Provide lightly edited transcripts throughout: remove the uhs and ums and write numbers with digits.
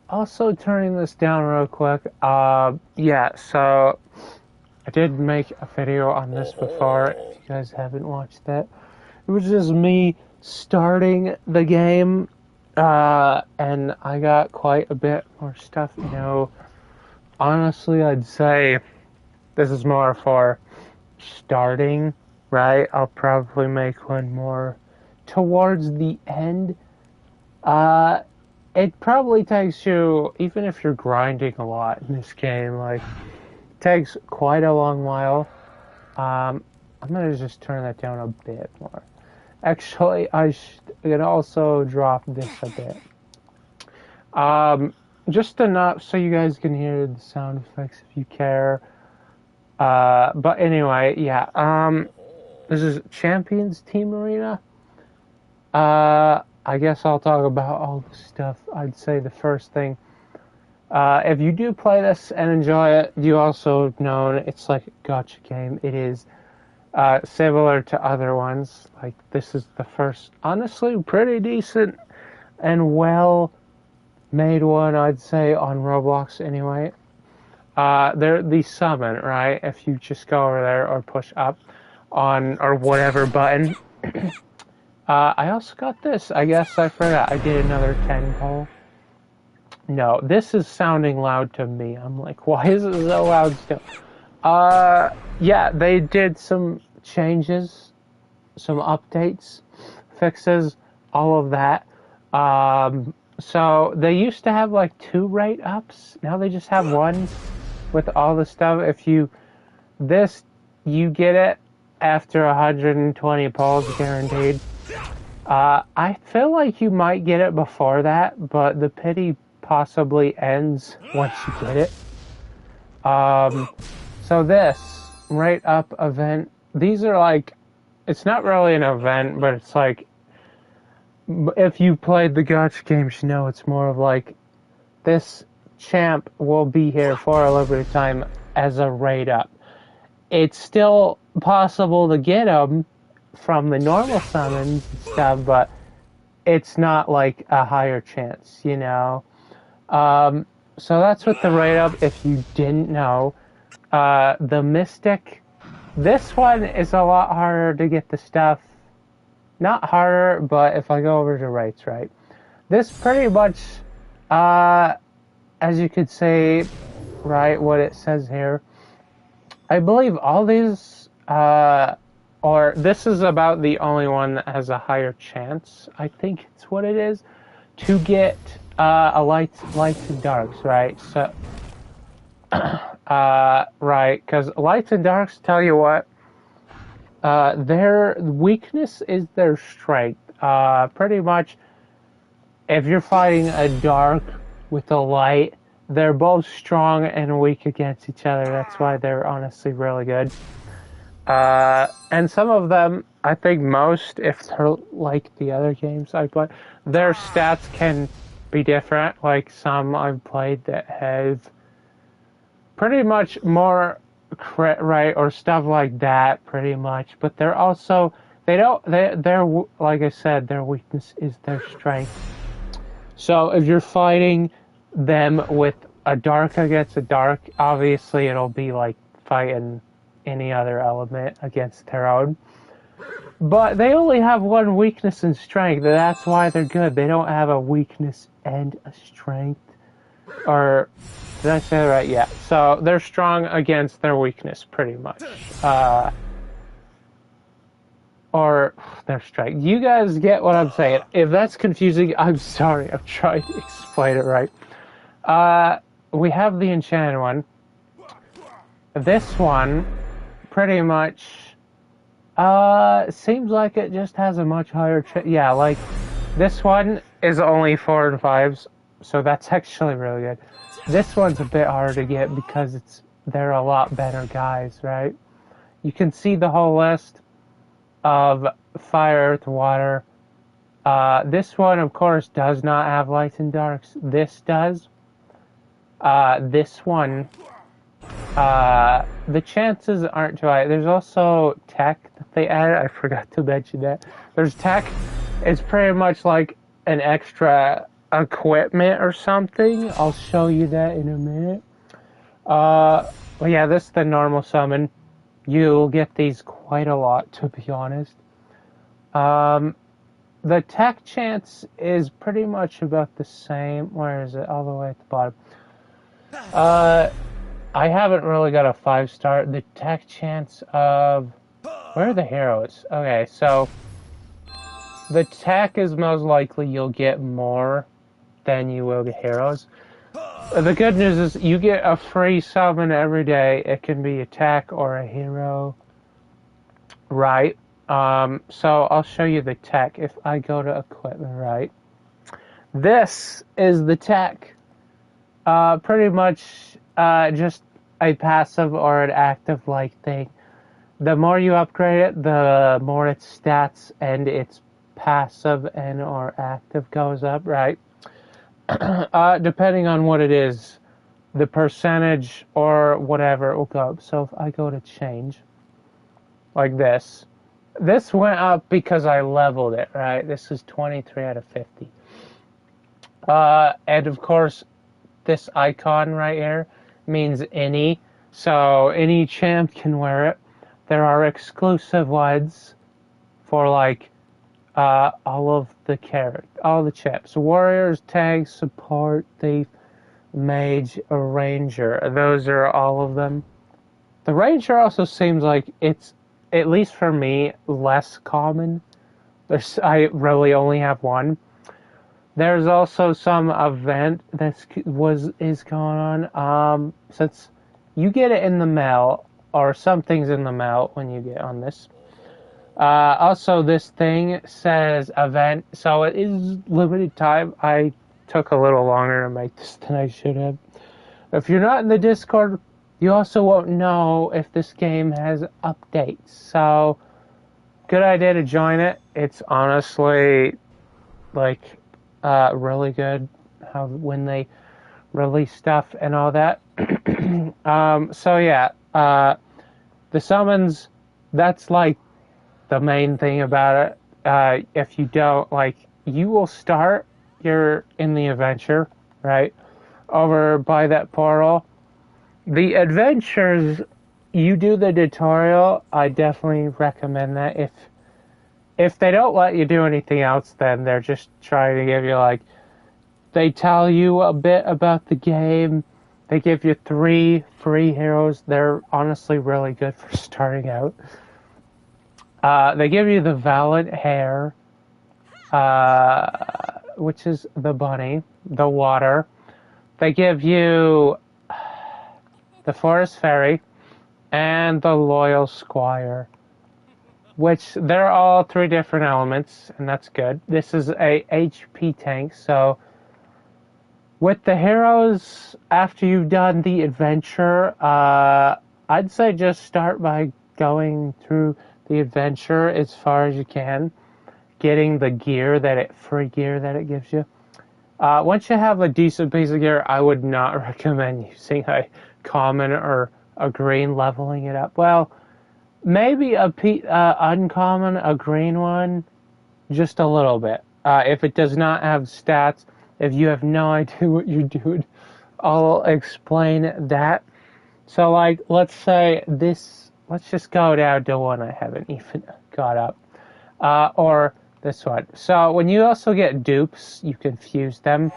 Also, turning this down real quick. Yeah, so I did make a video on this before. If you guys haven't watched that, it was just me starting the game, and I got quite a bit more stuff. Honestly, I'd say this is more for starting, right? I'll probably make one more towards the end. It probably takes you, even if you're grinding a lot in this game, like, it takes quite a long while. I'm gonna just turn that down a bit more. Actually, I can also drop this a bit. Just enough so you guys can hear the sound effects if you care. But anyway, yeah. This is Champions Team Arena. I guess I'll talk about all the stuff. I'd say the first thing, if you do play this and enjoy it, you also know it's like a gacha game. It is similar to other ones. Like, this is the first, honestly, pretty decent and well-made one, I'd say, on Roblox anyway. They're the summon, right? If you just go over there or push up on or whatever button. I also got this. I guess I forgot. I did another 10 poll. No, this is sounding loud to me. I'm like, why is it so loud still? Yeah, they did some changes, some updates, fixes, all of that. So they used to have like 2 rate ups. Now they just have 1 with all the stuff. You get it after 120 polls guaranteed. I feel like you might get it before that, but the pity possibly ends once you get it. So this rate up event, these are like, it's not really an event, but it's like, if you played the gacha games, you know it's more of like, this champ will be here for a limited time as a rate up. It's still possible to get them from the normal summons and stuff, but it's not like a higher chance, you know? So that's what the rate up, if you didn't know. The Mystic, this one is a lot harder to get the stuff. Not harder, but if I go over to rates, right? This pretty much, as you could say, right, what it says here. I believe all these, or this is about the only one that has a higher chance, I think it's what it is, to get a lights and darks, right? So, right, because lights and darks, tell you what, their weakness is their strength. Pretty much, if you're fighting a dark with a light, they're both strong and weak against each other. That's why they're honestly really good. And some of them, I think most, if they're like the other games I play, their stats can be different. Like some I've played that have pretty much more crit rate or stuff like that, pretty much. But they're also, they're like I said, their weakness is their strength. So if you're fighting them with a dark against a dark, obviously it'll be like fighting any other element against their own. But they only have one weakness and strength, and that's why they're good. They don't have a weakness and a strength. Or, did I say that right? Yeah. So they're strong against their weakness, pretty much. Or their strength. You guys get what I'm saying. If that's confusing, I'm sorry. I'm trying to explain it right. We have the enchanted one. This one, pretty much, seems like it just has a much higher yeah, like, this one is only 4 and 5s, so that's actually really good. This one's a bit harder to get because they're a lot better guys, right? You can see the whole list of fire, earth, water. This one, of course, does not have lights and darks. This does. This one, the chances aren't too high. There's also tech that they added. I forgot to mention that. There's tech. It's pretty much like an extra equipment or something. I'll show you that in a minute. Well, yeah, this is the normal summon. You'll get these quite a lot, to be honest. The tech chance is pretty much about the same. Where is it? All the way at the bottom. I haven't really got a 5-star. The tech chance of... Where are the heroes? Okay, so... The tech is most likely you'll get more than you will get heroes. The good news is you get a free summon every day. It can be a tech or a hero. Right? So I'll show you the tech. If I go to equipment, right? This is the tech. Pretty much just a passive or an active like thing. The more you upgrade it, the more its stats and its passive and or active goes up, right? Depending on what it is, the percentage or whatever will go up. So if I go to change, like this went up because I leveled it, right? This is 23 out of 50. And of course, this icon right here means any. So any champ can wear it. There are exclusive ones for like all the champs. Warriors, tanks, support, thief, mage, a ranger. Those are all of them. The ranger also seems like it's, at least for me, less common. I really only have one. There's also some event is going on. Since you get it in the mail, or something's in the mail when you get on this. Also, this thing says event, so it is limited time. I took a little longer to make this than I should have. If you're not in the Discord, you also won't know if this game has updates. So, good idea to join it. It's honestly, like, really good when they release stuff and all that. So yeah, the summons, that's like the main thing about it. If you don't, like, you will start in the adventure, right, over by that portal. The adventures, you do the tutorial, I definitely recommend that. If they don't let you do anything else, then they're just trying to give you, like, they tell you a bit about the game. They give you 3 free heroes. They're honestly really good for starting out. They give you the Valiant Hare, which is the bunny, the water. They give you the Forest Fairy, and the Loyal Squire, which they're all 3 different elements, and that's good. This is a HP tank, so with the heroes, after you've done the adventure, I'd say just start by going through the adventure as far as you can, getting the free gear that it gives you. Once you have a decent piece of gear, I would not recommend using a common or a green, leveling it up. Well, maybe uncommon, a green one, just a little bit. If it does not have stats, if you have no idea what you're doing, I'll explain that. So, like, let's say this, let's just go down to one I haven't even got up. Or this one. So, when you also get dupes, you can fuse them.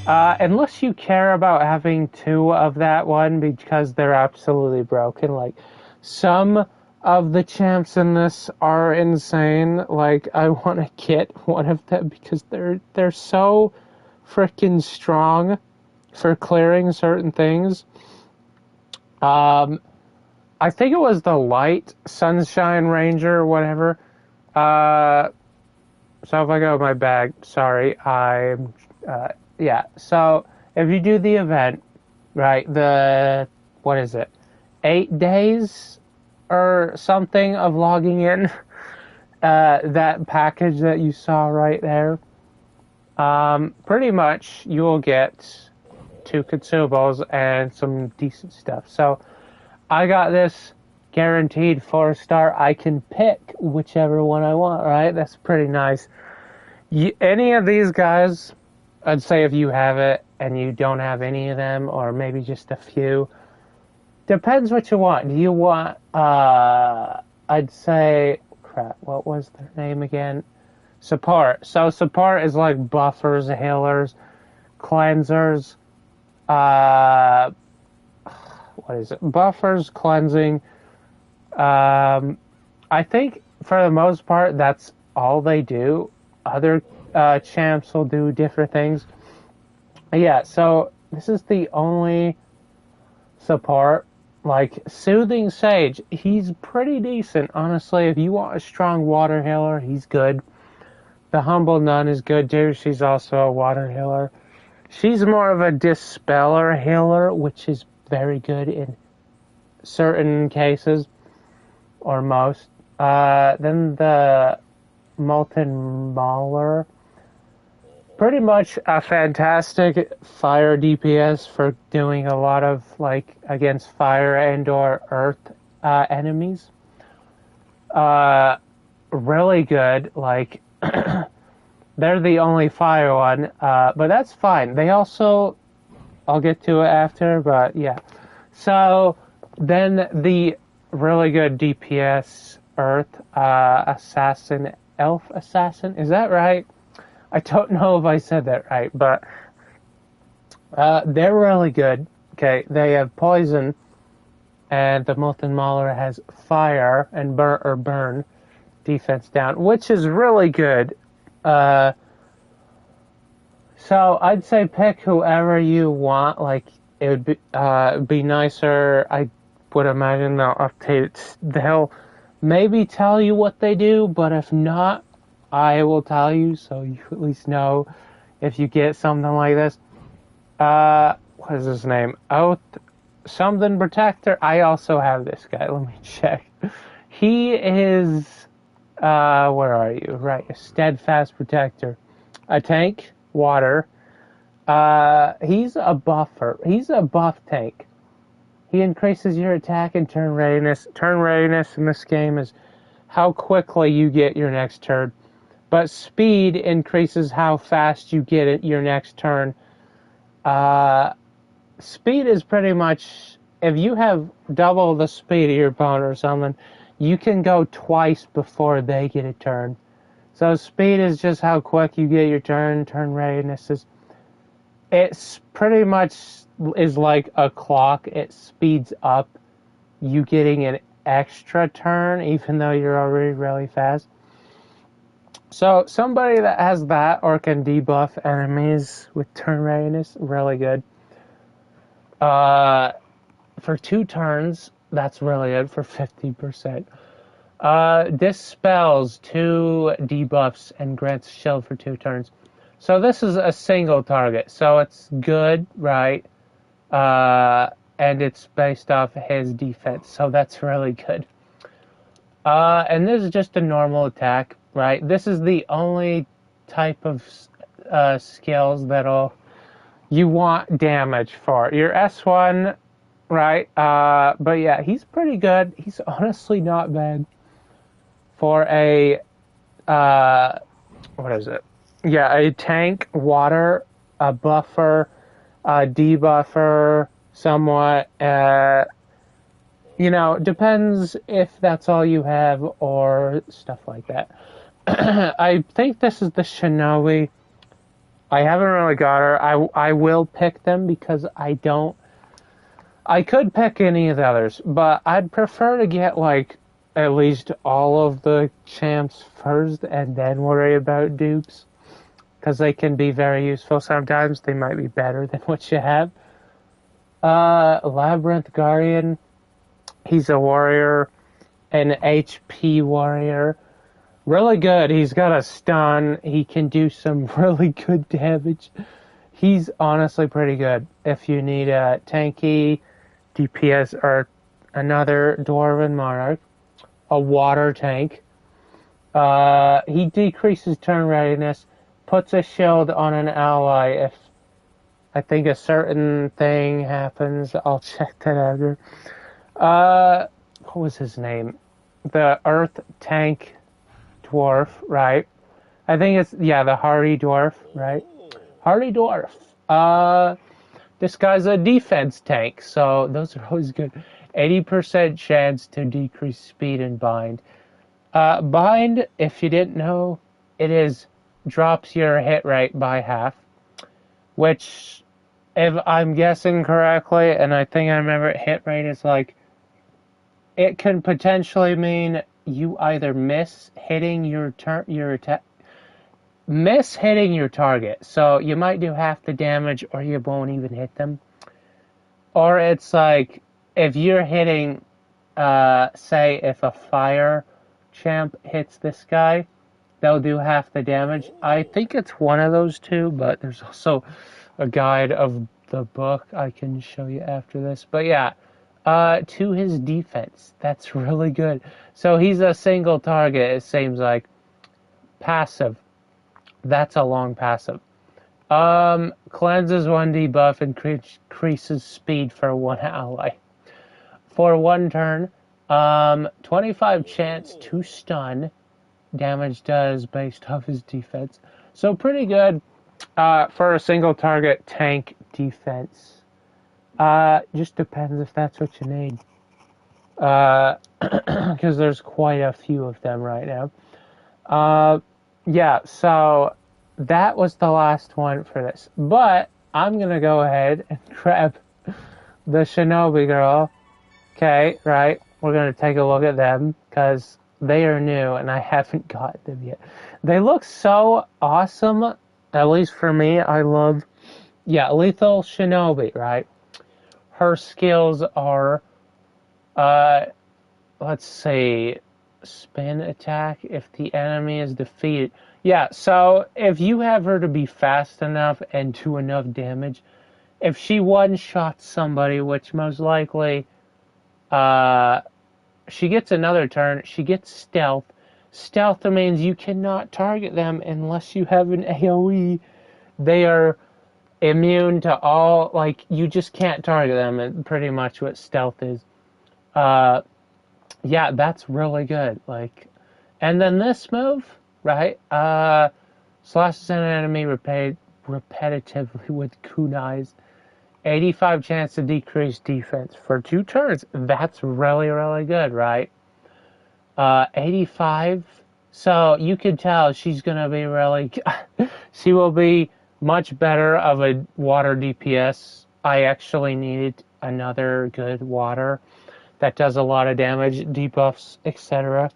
Unless you care about having 2 of that one because they're absolutely broken. Like, some of the champs in this are insane. Like, I want to get one of them because they're so freaking strong for clearing certain things. I think it was the Light Sunshine Ranger or whatever. So if I go to my bag, sorry, yeah. So if you do the event, right, what is it, 8 days or something of logging in, that package that you saw right there, pretty much you will get 2 consumables and some decent stuff. So I got this guaranteed 4-star. I can pick whichever one I want, right? That's pretty nice. Any of these guys, I'd say if you have it and you don't have any of them, or maybe just a few, depends what you want. Do you want, I'd say, crap, what was their name again? Support. So support is like buffers, healers, cleansers, uh, what is it? Buffers, cleansing. I think for the most part, that's all they do. Other champs will do different things. Yeah, so this is the only support. Like, Soothing Sage, he's pretty decent, honestly. If you want a strong water healer, he's good. The Humble Nun is good too. She's also a water healer. She's more of a dispeller healer, which is very good in certain cases, or most. Then the Molten Mauler, pretty much a fantastic fire DPS for doing a lot of, like, against fire and or earth enemies. Really good, like, they're the only fire one, but that's fine. They also, I'll get to it after, but yeah. So then the really good DPS Earth Assassin, Elf Assassin, is that right? I don't know if I said that right, but they're really good. Okay, they have poison, and the Molten Mauler has fire and burn defense down, which is really good. So I'd say pick whoever you want. Like, it would be nicer. I would imagine they'll update. They'll maybe tell you what they do, but if not, I will tell you, so you at least know if you get something like this. What is his name? Oath something Protector. I also have this guy. Let me check. He is, where are you? Right, a Steadfast Protector. A tank, water. He's a buffer. He's a buff tank. He increases your attack and turn readiness. Turn readiness in this game is how quickly you get your next turn. But speed increases how fast you get it your next turn. Speed is pretty much, if you have double the speed of your opponent or something, you can go twice before they get a turn. So speed is just how quick you get your turn. Turn readiness is, it's pretty much is like a clock. It speeds up you getting an extra turn, even though you're already really fast. So somebody that has that or can debuff enemies with turn readiness, really good. For 2 turns, that's really good for 50%. Dispels 2 debuffs and grants shield for 2 turns. So this is a single target, so it's good, right? And it's based off his defense, so that's really good. And this is just a normal attack, right? This is the only type of skills that'll you want damage for. Your S1, right? But yeah, he's pretty good. He's honestly not bad for a what is it? Yeah, a tank, water, a buffer, a debuffer, somewhat. You know, depends if that's all you have or stuff like that. I think this is the Shinobi. I haven't really got her. I will pick them because I could pick any of the others, but I'd prefer to get, like, at least all of the champs first and then worry about dupes. Because they can be very useful sometimes. They might be better than what you have. Labyrinth Guardian. He's a warrior. An HP warrior. Really good. He's got a stun. He can do some really good damage. He's honestly pretty good. If you need a tanky DPS or another Dwarven Monarch, a water tank. He decreases turn readiness, puts a shield on an ally if I think a certain thing happens. I'll check that after. What was his name? The Earth Tank Dwarf, right? I think it's, yeah, the Hardy Dwarf, right? Hardy Dwarf. This guy's a defense tank, so those are always good. 80% chance to decrease speed and bind. Bind, if you didn't know, it is drops your hit rate by half, which, if I'm guessing correctly, and I think I remember hit rate is like, it can potentially mean you either miss hitting your miss hitting your target, so you might do half the damage or you won't even hit them. Or it's like, if you're hitting, say if a fire champ hits this guy, they'll do half the damage. I think it's one of those two, but there's also a guide of the book I can show you after this. But yeah, to his defense, that's really good. So he's a single target, it seems like. Passive. That's a long passive. Cleanses one debuff and increases speed for one ally. For one turn, 25 chance to stun. Damage does based off his defense. So pretty good for a single target tank defense. Just depends if that's what you need. Because there's quite a few of them right now. Yeah, so that was the last one for this. But I'm going to go ahead and grab the Shinobi Girl. Okay, right? We're going to take a look at them because they are new and I haven't got them yet. They look so awesome, at least for me. I love, Lethal Shinobi, right? Her skills are, let's see, spin attack if the enemy is defeated. Yeah, so if you have her to be fast enough and do enough damage, if she one-shots somebody, which most likely, she gets another turn, she gets stealth. Stealth means you cannot target them unless you have an AoE. They are immune to all, like, you just can't target them, and pretty much what stealth is. Yeah, that's really good. Like, and then this move, right? Slashes an enemy repetitively with kunais. 85 chance to decrease defense for 2 turns. That's really, really good, right? 85. So you can tell she's gonna be really. She will be much better of a water DPS. I actually needed another good water that does a lot of damage, debuffs, etc.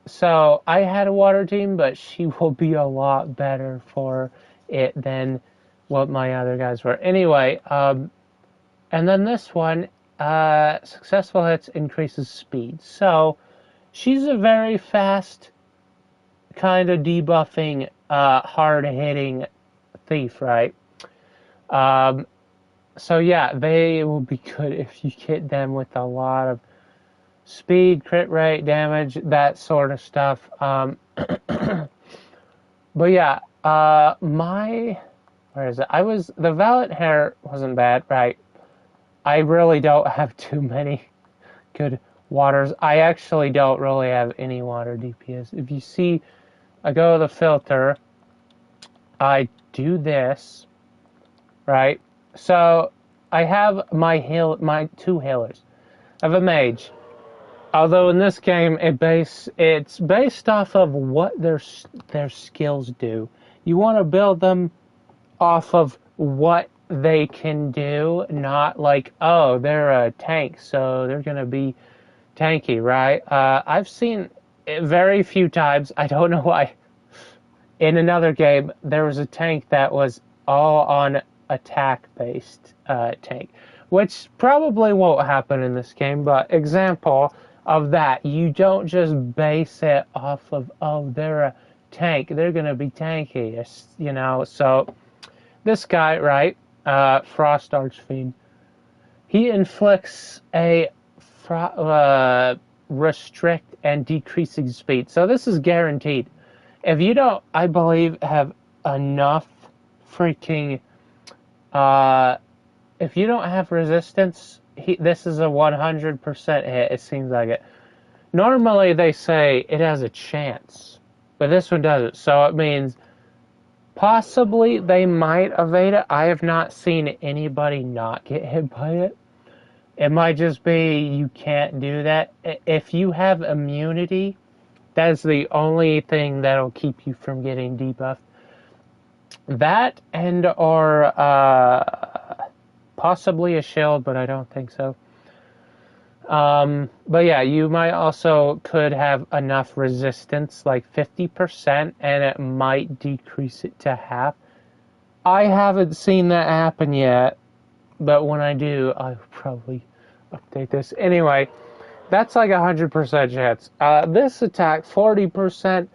So I had a water team, but she will be a lot better for it than what my other guys were. Anyway, and then this one, successful hits increases speed. So she's a very fast, kind of debuffing, hard-hitting thief, right? So yeah, they will be good if you get them with a lot of speed, crit rate, damage, that sort of stuff. But yeah, where is it? The Valiant Hair wasn't bad, right? I really don't have too many good waters. I actually don't really have any water DPS. If you see, I go to the filter, I do this, right? So I have my 2 healers. I have a mage. Although in this game, it's based off of what their skills do. You want to build them off of what they can do, not like, oh, they're a tank, so they're going to be tanky, right? I've seen it very few times, I don't know why, in another game, there was a tank that was all on attack-based tank, which probably won't happen in this game, but example of that, you don't just base it off of, oh, they're a tank, they're going to be tanky, so this guy, right, Frost Archfiend, he inflicts a restrict and decreasing speed. So this is guaranteed. If you don't, I believe, have enough freaking, if you don't have resistance, this is a 100% hit, it seems like it. Normally they say it has a chance, but this one doesn't. So it means Possibly they might evade it. I have not seen anybody not get hit by it. It might just be you can't do that. If you have immunity, that is the only thing that'll keep you from getting debuffed. That and or possibly a shield, but I don't think so. But yeah, you might also could have enough resistance, like 50%, and it might decrease it to half. I haven't seen that happen yet, but when I do, I'll probably update this. Anyway, that's like 100% chance. This attack, 40%,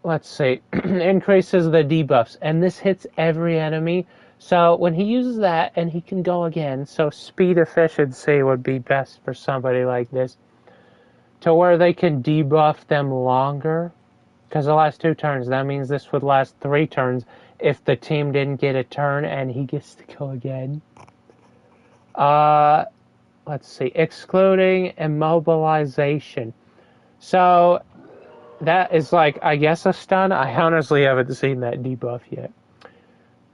let's see, increases the debuffs, and this hits every enemy. So when he uses that, and he can go again, so speed efficiency would be best for somebody like this, to where they can debuff them longer, because the last 2 turns, that means this would last 3 turns if the team didn't get a turn and he gets to go again. Let's see, excluding immobilization. So that is like, I guess, a stun. I honestly haven't seen that debuff yet.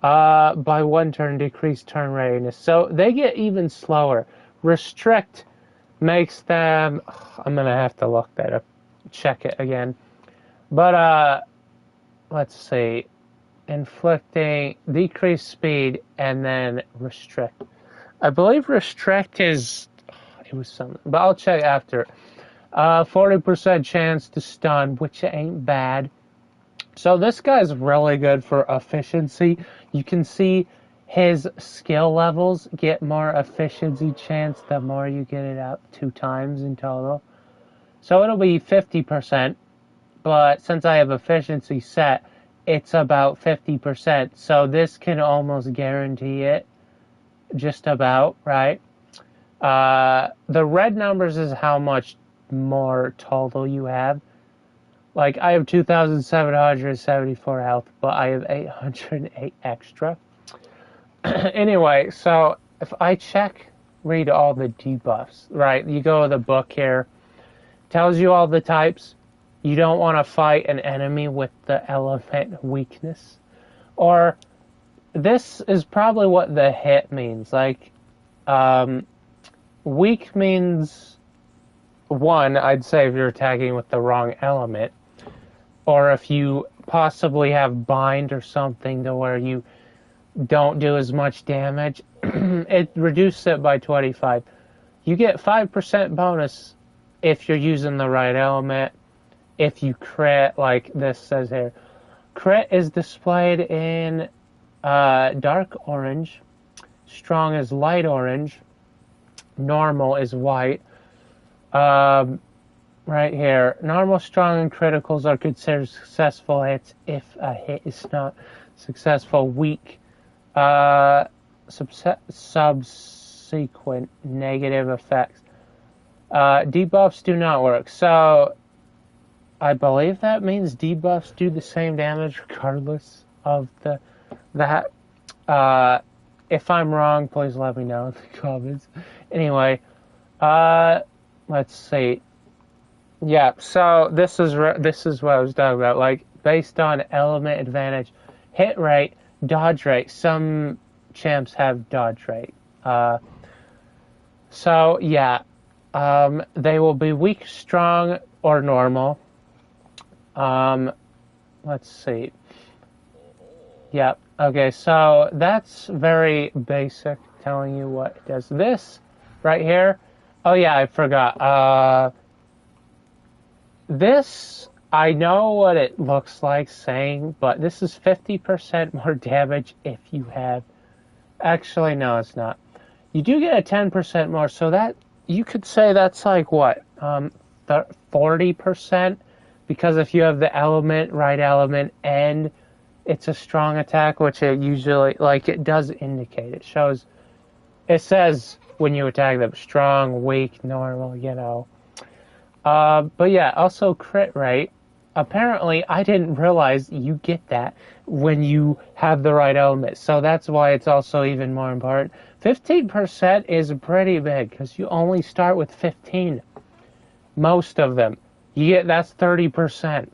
By 1 turn, decrease turn readiness. So they get even slower. Restrict makes them... I'm going to have to look that up. Check it again. But, let's see. Inflicting, decrease speed, and then restrict. I believe restrict is... It was something. But I'll check after. 40% chance to stun, which ain't bad. So this guy's really good for efficiency. You can see his skill levels get more efficiency chance the more you get it up 2 times in total. So it'll be 50%, but since I have efficiency set, it's about 50%. So this can almost guarantee it, just about, right? The red numbers is how much more total you have. Like, I have 2,774 health, but I have 808 extra. Anyway, so if I read all the debuffs, right? You go to the book here, tells you all the types. You don't want to fight an enemy with the element weakness. Or, this is probably what the hit means. Like, weak means... 1, I'd say if you're attacking with the wrong element, or if you possibly have bind or something to where you don't do as much damage, it reduces it by 25. You get 5% bonus if you're using the right element. If you crit, like this says here, crit is displayed in dark orange, strong is light orange, normal is white. Right here, normal, strong, and criticals are considered successful hits if a hit is not successful. Weak, subsequent negative effects. Debuffs do not work. So, I believe that means debuffs do the same damage regardless of that. If I'm wrong, please let me know in the comments. Anyway, let's see. Yeah, so this is what I was talking about. Like, based on element advantage, hit rate, dodge rate. Some champs have dodge rate. So yeah, they will be weak, strong, or normal. Let's see. Yeah. Okay. So that's very basic, telling you what it does. This right here. Oh yeah, I forgot. This, I know what it looks like saying, but this is 50% more damage if you have... Actually, no, it's not. You do get a 10% more, so that, you could say that's like, what, 40%? Because if you have the right element, and it's a strong attack, which it usually, like, it does indicate. It shows, it says when you attack them, strong, weak, normal, you know. But yeah, also crit rate. Apparently, I didn't realize you get that when you have the right element. So that's why it's also even more important. 15% is pretty big, because you only start with 15. Most of them. That's 30%.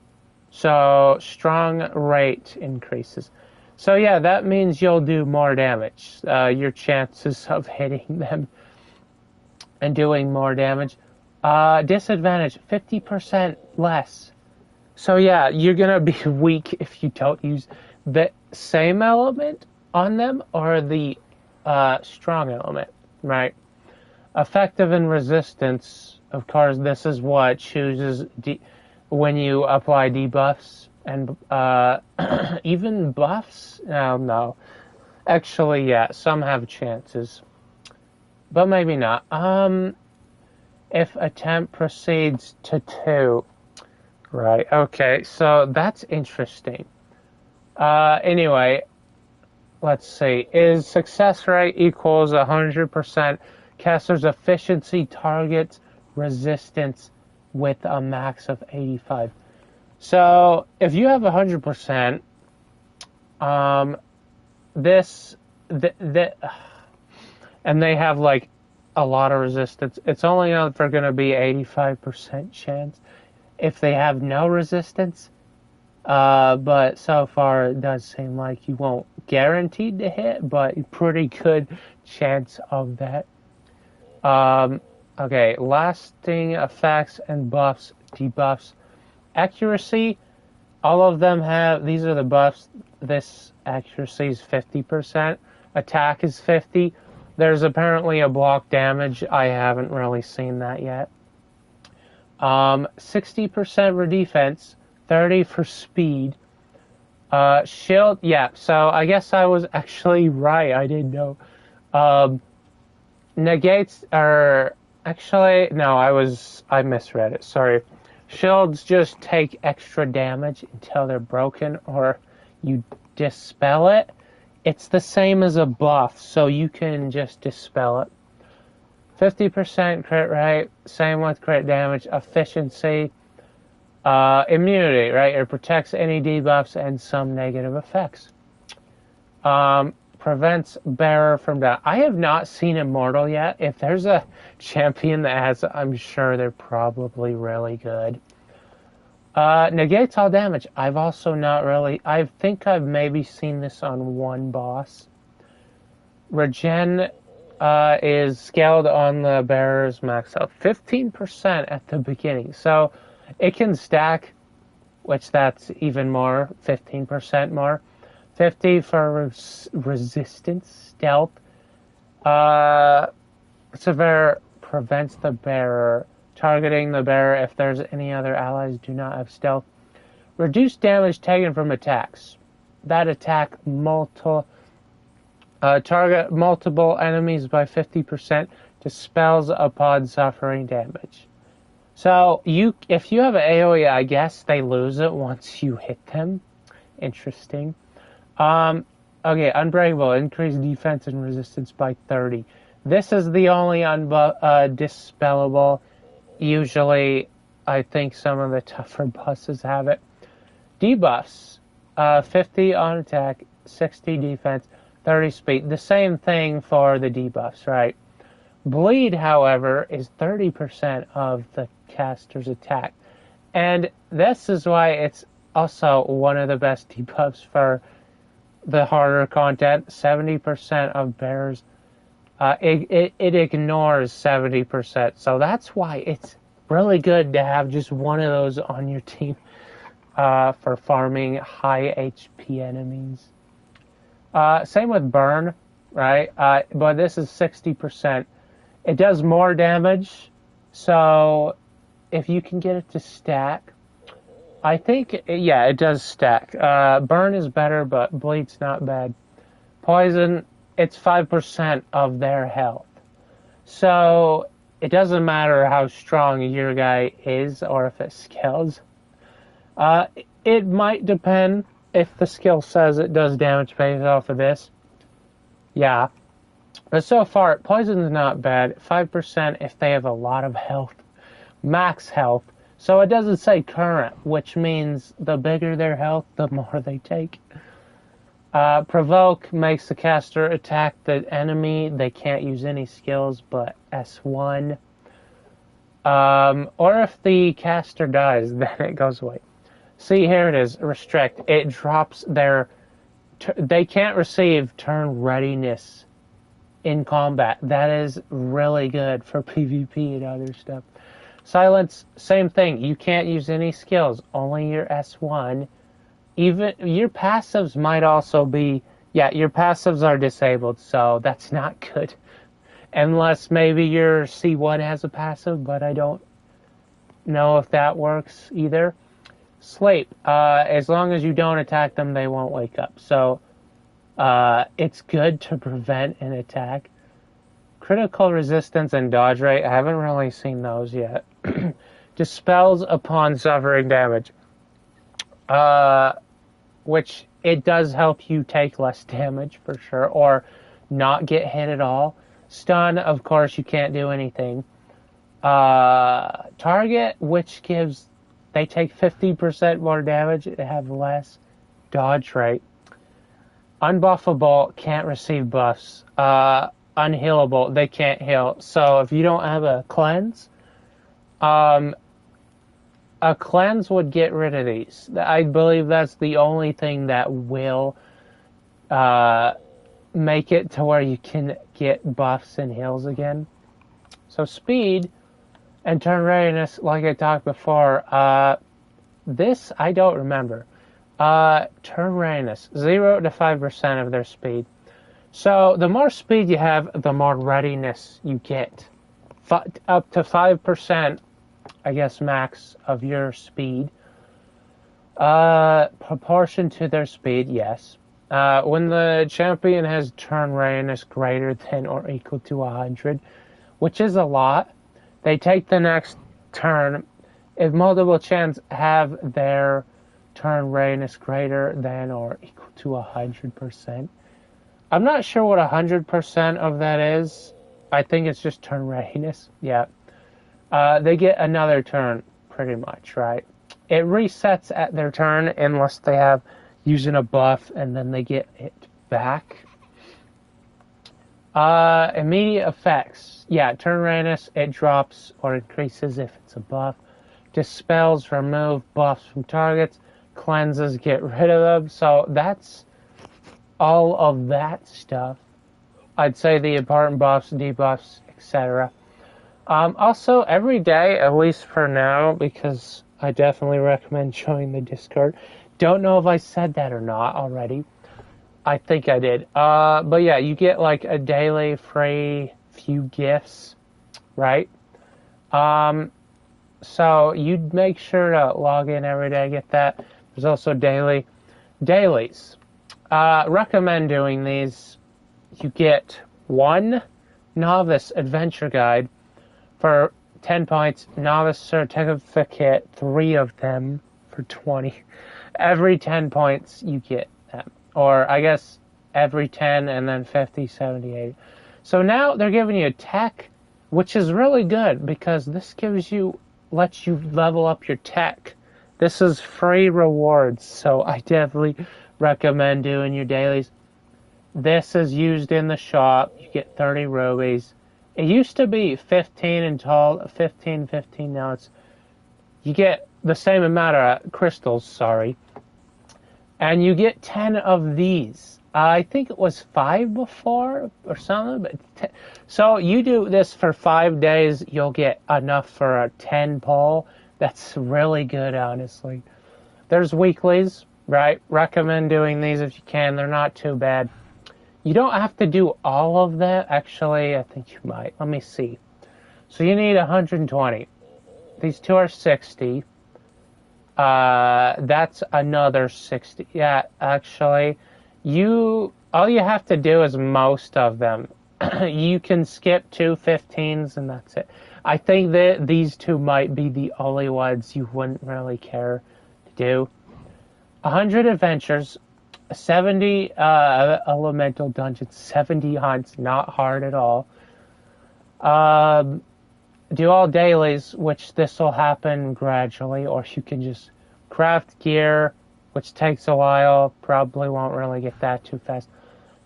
So strong rate increases. So yeah, that means you'll do more damage. Your chances of hitting them and doing more damage. Disadvantage, 50% less. So yeah, you're gonna be weak if you don't use the same element on them or the strong element, right? Effective and resistance, of course, this is what chooses when you apply debuffs and even buffs. No, actually, yeah, some have chances, but maybe not. If attempt proceeds to 2, right? Okay, so that's interesting. Anyway, let's see. Is success rate equals 100%? Caster's efficiency targets resistance with a max of 85. So if you have 100%, this, and they have like a lot of resistance, it's only going to be 85% chance if they have no resistance. But so far it does seem like you won't guaranteed to hit, but pretty good chance of that. Okay, lasting effects and buffs, debuffs. Accuracy, all of them have, these are the buffs. This accuracy is 50%. Attack is 50. There's apparently a block damage. I haven't really seen that yet. 60% for defense, 30 for speed. Shield, yeah, so I guess I was actually right. I didn't know. Negates are actually, no, I misread it. Sorry. Shields just take extra damage until they're broken or you dispel it. It's the same as a buff, so you can just dispel it. 50% crit rate, same with crit damage. Efficiency, immunity, right? It protects any debuffs and some negative effects. Prevents bearer from dying. I have not seen Immortal yet. If there's a champion that has, I'm sure they're probably really good. Negates all damage. I've also not really, I think I've maybe seen this on one boss. Regen is scaled on the bearer's max health. 15% at the beginning. So it can stack, which that's even more, 15% more. 50 for resistance, stealth. Severe prevents the bearer. Targeting the bearer if there's any other allies do not have stealth. Reduce damage taken from attacks. That attack target multiple enemies by 50%. Dispels upon suffering damage. So if you have an AoE, I guess they lose it once you hit them. Interesting. Okay, Unbreakable. Increase defense and resistance by 30. This is the only dispellable. Usually, I think some of the tougher bosses have it. Debuffs. 50 on attack, 60 defense, 30 speed. The same thing for the debuffs, right? Bleed, however, is 30% of the caster's attack. And this is why it's also one of the best debuffs for the harder content. 70% of bears, it ignores 70%. So that's why it's really good to have just one of those on your team for farming high HP enemies. Same with burn, right? But this is 60%. It does more damage, so if you can get it to stack, I think, yeah, it does stack. Burn is better, but bleed's not bad. Poison, it's 5% of their health. So it doesn't matter how strong your guy is or if it skills. It might depend if the skill says it does damage based off of this. Yeah. But so far, poison's not bad. 5% if they have a lot of health. Max health. So it doesn't say current, which means the bigger their health, the more they take. Provoke makes the caster attack the enemy. They can't use any skills but S1. Or if the caster dies, then it goes away. See, here it is. Restrict. It drops their... They can't receive turn readiness in combat. That is really good for PvP and other stuff. Silence, same thing. You can't use any skills. Only your S1. Even your passives might also be... Yeah, your passives are disabled, so that's not good. Unless maybe your C1 has a passive, but I don't know if that works either. Sleep. As long as you don't attack them, they won't wake up. So it's good to prevent an attack. Critical resistance and dodge rate. I haven't really seen those yet. Dispels upon suffering damage. Which it does help you take less damage for sure, or not get hit at all. Stun, of course, you can't do anything. Target, which gives... They take 50% more damage. They have less dodge rate. Unbuffable, can't receive buffs. Unhealable, they can't heal. So if you don't have a cleanse, a cleanse would get rid of these. I believe that's the only thing that will make it to where you can get buffs and heals again. So speed and turn readiness, like I talked before, this I don't remember. Turn readiness, 0 to 5% of their speed. So the more speed you have, the more readiness you get. Up to 5%, I guess, max of your speed. Proportion to their speed, yes. When the champion has turn readiness greater than or equal to 100, which is a lot, they take the next turn. If multiple champs have their turn readiness greater than or equal to 100%. I'm not sure what 100% of that is. I think it's just turn readiness. Yeah. They get another turn, pretty much, right? It resets at their turn unless they have using a buff, and then they get it back. Immediate effects. Yeah, turn readiness, it drops or increases if it's a buff. Dispels, remove buffs from targets. Cleanses, get rid of them. So that's all of that stuff. I'd say the important buffs, debuffs, etc. Also, every day, at least for now, because I definitely recommend joining the Discord. Don't know if I said that or not already. I think I did. But yeah, you get like a daily free few gifts, right? So you'd make sure to log in every day, get that. There's also dailies. Recommend doing these. You get one novice adventure guide for 10 points, novice certificate, 3 of them for 20. Every 10 points you get them. Or I guess every 10 and then 50, 70, 80. So now they're giving you a tech, which is really good because this lets you level up your tech. This is free rewards, so I definitely recommend doing your dailies. This is used in the shop. You get 30 rubies. It used to be 15 until 15. Now you get the same amount of crystals, and you get 10 of these. I think it was 5 before or something, but so you do this for 5 days, you'll get enough for a 10 pull. That's really good, honestly. There's weeklies, right? Recommend doing these if you can. They're not too bad. You don't have to do all of that. Actually, I think you might. Let me see. So you need 120. These two are 60. That's another 60. Yeah, actually, all you have to do is most of them. You can skip 2 15s and that's it. I think that these two might be the only ones you wouldn't really care to do. 100 adventures, 70 elemental dungeons, 70 hunts, not hard at all. Do all dailies, which this will happen gradually, or you can just craft gear, which takes a while, probably won't really get that too fast.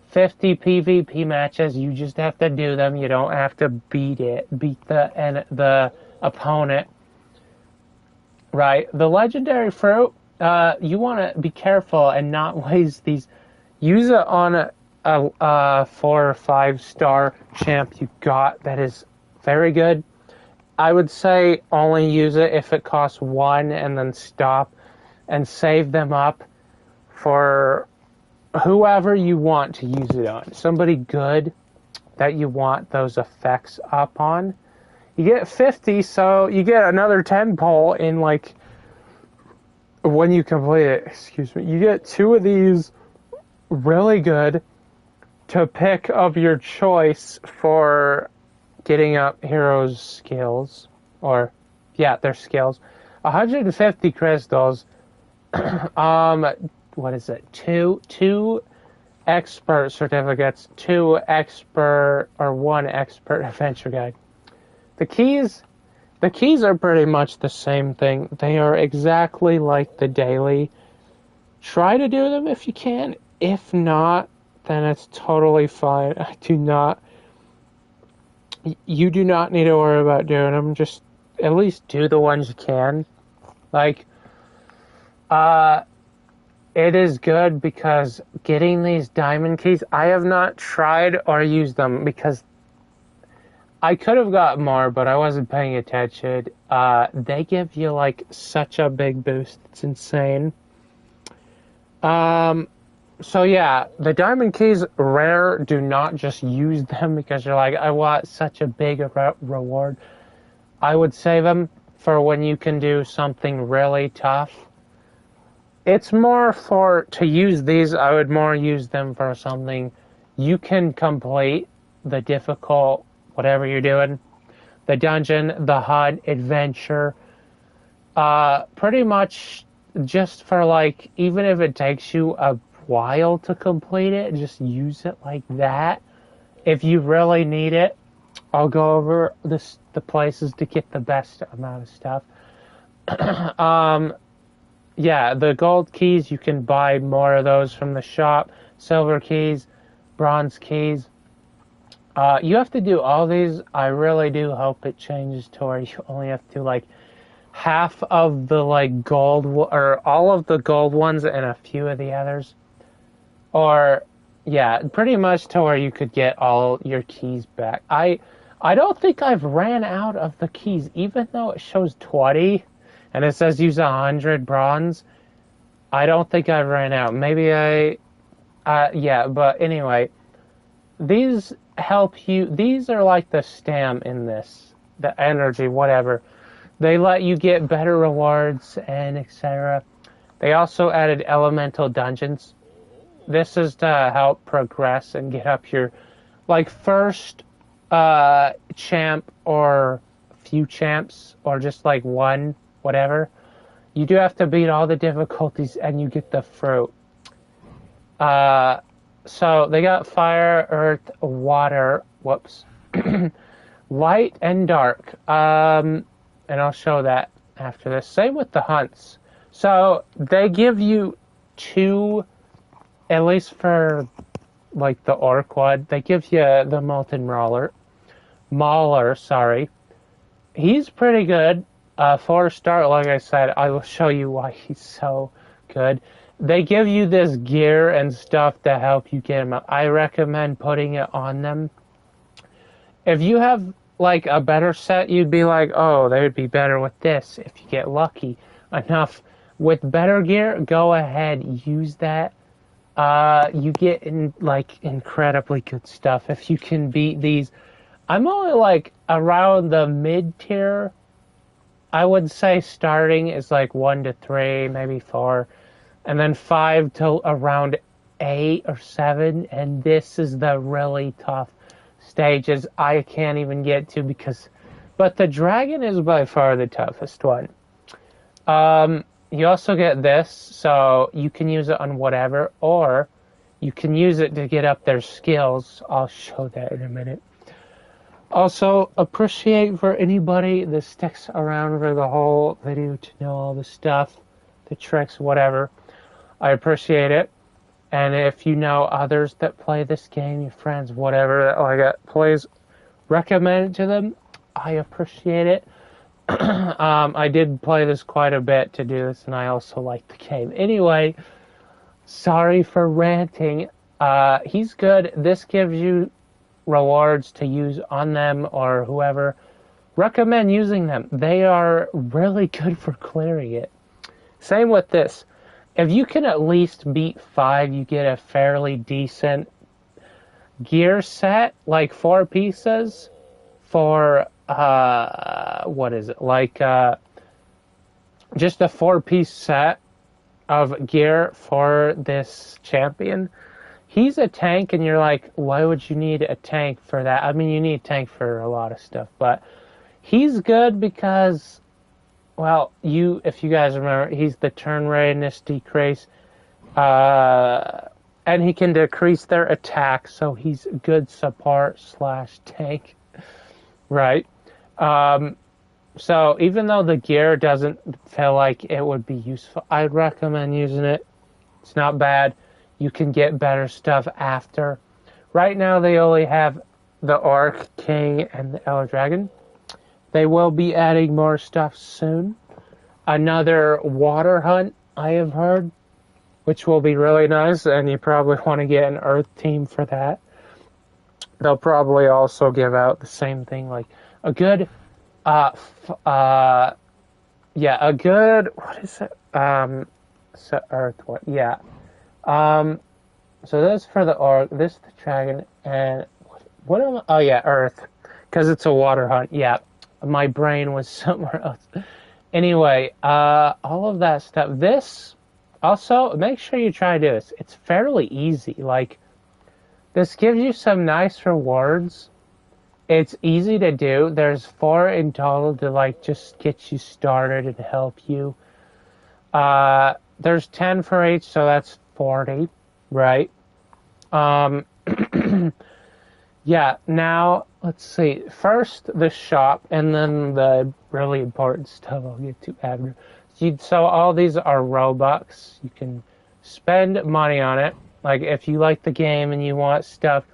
50 PvP matches, you just have to do them, you don't have to beat the opponent. Right, the legendary fruit, you want to be careful and not waste these. Use it on a 4 or 5 star champ you got that is very good. I would say only use it if it costs 1 and then stop and save them up for whoever you want to use it on. Somebody good that you want those effects up on. You get 50, so you get another 10 pull in like when you complete it. Excuse me. You get 2 of these really good to pick of your choice for getting up heroes' skills, or yeah, their skills. 150 crystals. What is it? Two expert certificates, 2 expert or 1 expert adventure guide. The keys are pretty much the same thing. They are exactly like the daily. Try to do them if you can. If not, then it's totally fine. You do not need to worry about doing them. Just at least do the ones you can. Like, it is good because getting these diamond keys, I have not tried or used them because I could have got more, but I wasn't paying attention. They give you like such a big boost. It's insane. So yeah, the diamond keys, rare. Do not just use them because you're like, I want such a big reward. I would save them for when you can do something really tough. It's more to use these, I would more use them for something you can complete the difficult, whatever you're doing. The dungeon, the HUD, adventure. Pretty much just for like, even if it takes you a while to complete it, just use it like that. If you really need it, I'll go over the places to get the best amount of stuff. Yeah, the gold keys, you can buy more of those from the shop. Silver keys, bronze keys. You have to do all these. I really do hope it changes to where you only have to like half of the like gold, or all of the gold ones and a few of the others. Or, yeah, pretty much to where you could get all your keys back. I don't think I've ran out of the keys, even though it shows 20 and it says use 100 bronze. I don't think I've ran out. Maybe yeah, but anyway, these help you. These are like the stam in this, the energy, whatever. They let you get better rewards and etc. They also added elemental dungeons. This is to help progress and get up your, like, first champ or few champs or just like one, whatever. You do have to beat all the difficulties and you get the fruit. So they got fire, earth, water, whoops, light and dark. And I'll show that after this. Same with the hunts. So they give you 2, at least for like the orc one, they give you the molten mauler, sorry. He's pretty good. 4-star, like I said, I will show you why he's so good. They give you this gear and stuff to help you get him up. I recommend putting it on them. If you have like a better set, you'd be like, oh, they would be better with this if you get lucky enough. With better gear, go ahead, use that. You get incredibly good stuff if you can beat these. I'm only like around the mid-tier. I would say starting is like 1 to 3, maybe 4, and then 5 to around 8 or 7, and this is the really tough stages I can't even get to but the dragon is by far the toughest one. You also get this, so you can use it on whatever, or you can use it to get up their skills. I'll show that in a minute. Also, appreciate for anybody that sticks around for the whole video to know all the stuff, the tricks, whatever. I appreciate it. And if you know others that play this game, your friends, whatever, that like it, please recommend it to them. I appreciate it. I did play this quite a bit to do this, and I also like the game. Anyway, sorry for ranting. He's good. This gives you rewards to use on them or whoever. Recommend using them. They are really good for clearing it. Same with this. If you can at least beat 5, you get a fairly decent gear set, like 4 pieces for what is it? Like just a 4-piece set of gear for this champion. He's a tank, and you're like, why would you need a tank for that? I mean, you need a tank for a lot of stuff, but he's good because, well, if you guys remember, he's the turn radius decrease, and he can decrease their attack, so he's a good support / tank, right? So even though the gear doesn't feel like it would be useful, I'd recommend using it. It's not bad. You can get better stuff after. Right now they only have the Orc King and the Elder Dragon. They will be adding more stuff soon. Another water hunt, I have heard, which will be really nice, and you probably want to get an Earth team for that. They'll probably also give out the same thing, like a good, what is it? So Earth one, yeah. So this for the Orc, this the Dragon, and what am I? Oh yeah, Earth, because it's a water hunt. Yeah, my brain was somewhere else. Anyway, all of that stuff. This also, make sure you try to do this. It's fairly easy. Like, this gives you some nice rewards. It's easy to do. There's 4 in total to like just get you started and help you. There's 10 for each, so that's 40, right? Yeah, now, let's see. First, the shop, and then the really important stuff I'll get to after. So all these are Robux. You can spend money on it. Like, if you like the game and you want stuff,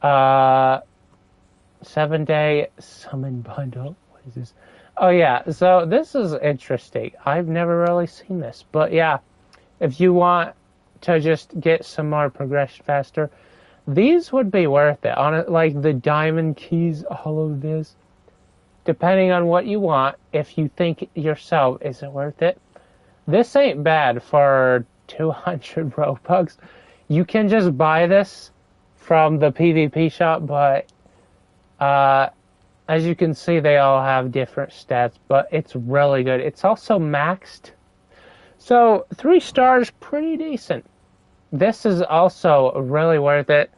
7-day summon bundle. What is this? Oh, yeah. So this is interesting. I've never really seen this. But, yeah, if you want to just get some more progression faster, these would be worth it. On it, like the diamond keys, all of this. Depending on what you want, if you think yourself, is it worth it? This ain't bad for 200 Robux. You can just buy this from the PvP shop, but as you can see, they all have different stats, but it's really good. It's also maxed. So 3 stars, pretty decent. This is also really worth it.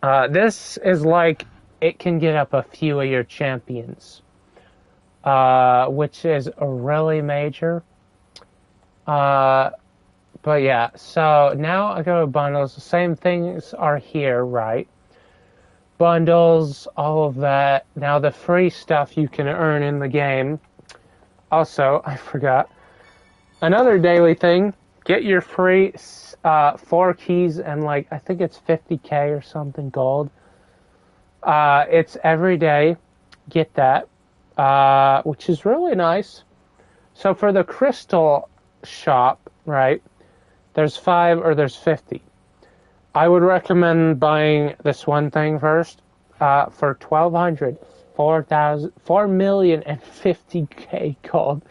This is like, it can get up a few of your champions, which is really major. But yeah, so now I go to bundles. The same things are here, right? Bundles, all of that. Now the free stuff you can earn in the game. Also, I forgot. Another daily thing, get your free 4 keys and like, I think it's 50k or something gold. It's every day. Get that, which is really nice. So for the crystal shop, right, there's 5 or there's 50. I would recommend buying this one thing first for 1,200, 4,050k gold.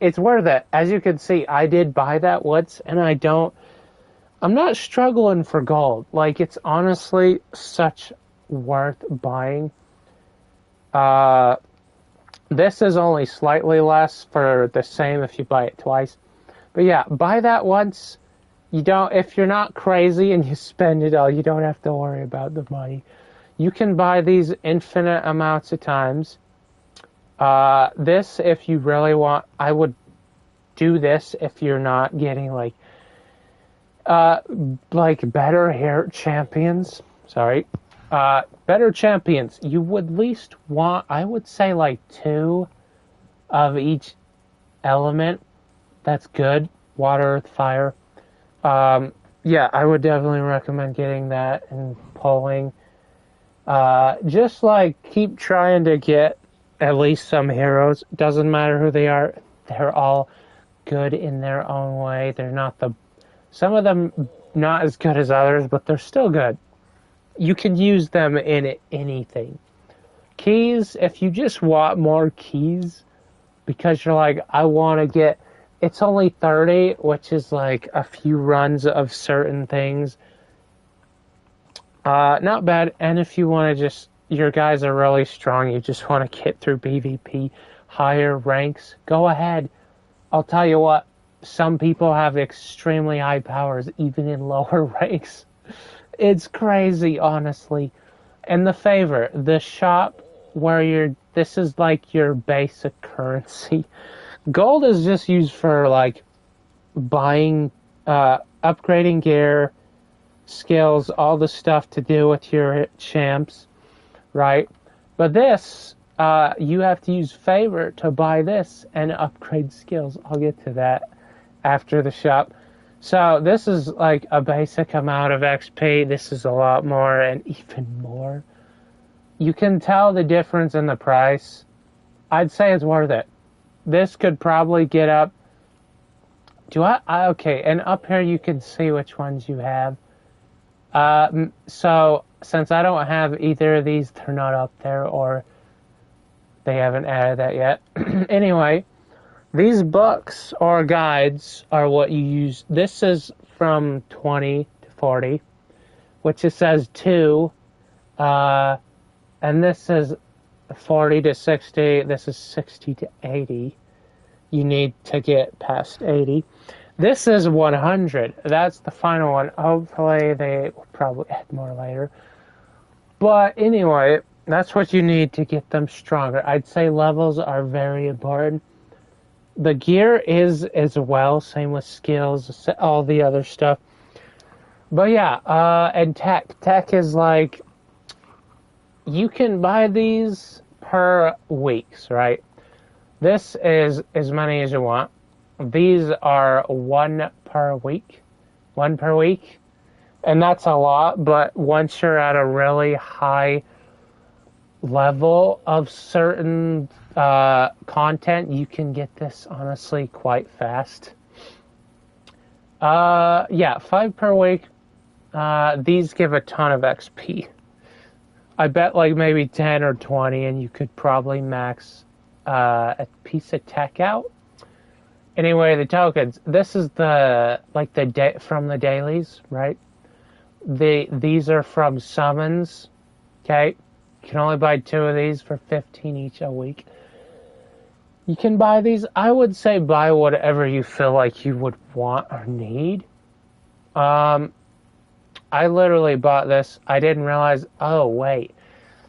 It's worth it. As you can see, I did buy that once, and I'm not struggling for gold. Like, it's honestly such worth buying. This is only slightly less for the same if you buy it twice. But yeah, buy that once. If you're not crazy and you spend it all, you don't have to worry about the money. You can buy these infinite amounts of times. This, if you really want, I would do this if you're not getting like better hair champions. Sorry. Better champions. You would at least want, I would say, like 2 of each element. That's good. Water, earth, fire. Yeah, I would definitely recommend getting that and pulling. Just like keep trying to get at least some heroes. Doesn't matter who they are. They're all good in their own way. They're not some of them not as good as others, but they're still good. You can use them in anything. Keys, if you just want more keys, because you're like, I want to get, it's only 30, which is like a few runs of certain things. Not bad. And if you want to just, your guys are really strong, you just want to get through PvP, higher ranks, go ahead. I'll tell you what, some people have extremely high powers, even in lower ranks. It's crazy, honestly. And the favor, the shop where this is like your basic currency. Gold is just used for like buying, upgrading gear, skills, all the stuff to do with your champs, right? But this, you have to use favor to buy this and upgrade skills. I'll get to that after the shop. So this is like a basic amount of XP. This is a lot more and even more. You can tell the difference in the price. I'd say it's worth it. This could probably get up. Okay, and up here you can see which ones you have. So since I don't have either of these, they're not up there, or they haven't added that yet. Anyway, these books or guides are what you use. This is from 20 to 40, which it says 2. And this is 40 to 60. This is 60 to 80. You need to get past 80. This is 100. That's the final one. Hopefully they will probably add more later. But anyway, that's what you need to get them stronger. I'd say levels are very important. The gear is as well. Same with skills, all the other stuff. But yeah, and tech. Tech is like, you can buy these per weeks, right? This is as many as you want. These are one per week. And that's a lot, but once you're at a really high level of certain content, you can get this honestly quite fast. Yeah, 5 per week. These give a ton of XP. I bet like maybe 10 or 20, and you could probably max a piece of tech out. Anyway, the tokens. This is from the dailies, right? These are from summons. Okay, you can only buy 2 of these for 15 each a week. You can buy these. I would say buy whatever you feel like you would want or need. I literally bought this. I didn't realize, oh wait,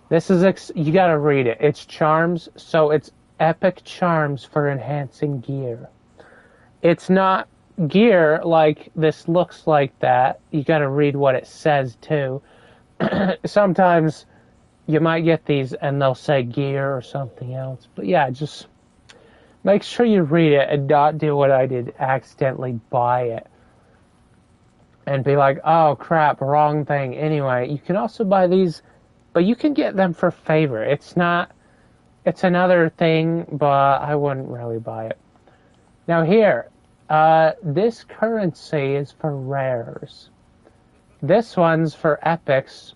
this is, you gotta read it. It's charms, so it's epic charms for enhancing gear. It's not gear like this looks like that. You gotta read what it says too. Sometimes you might get these and they'll say gear or something else. But yeah, just make sure you read it and not do what I did, accidentally buy it and be like, oh crap, wrong thing. Anyway, you can also buy these, but you can get them for favor. It's another thing, but I wouldn't really buy it. Now here, this currency is for rares. This one's for epics,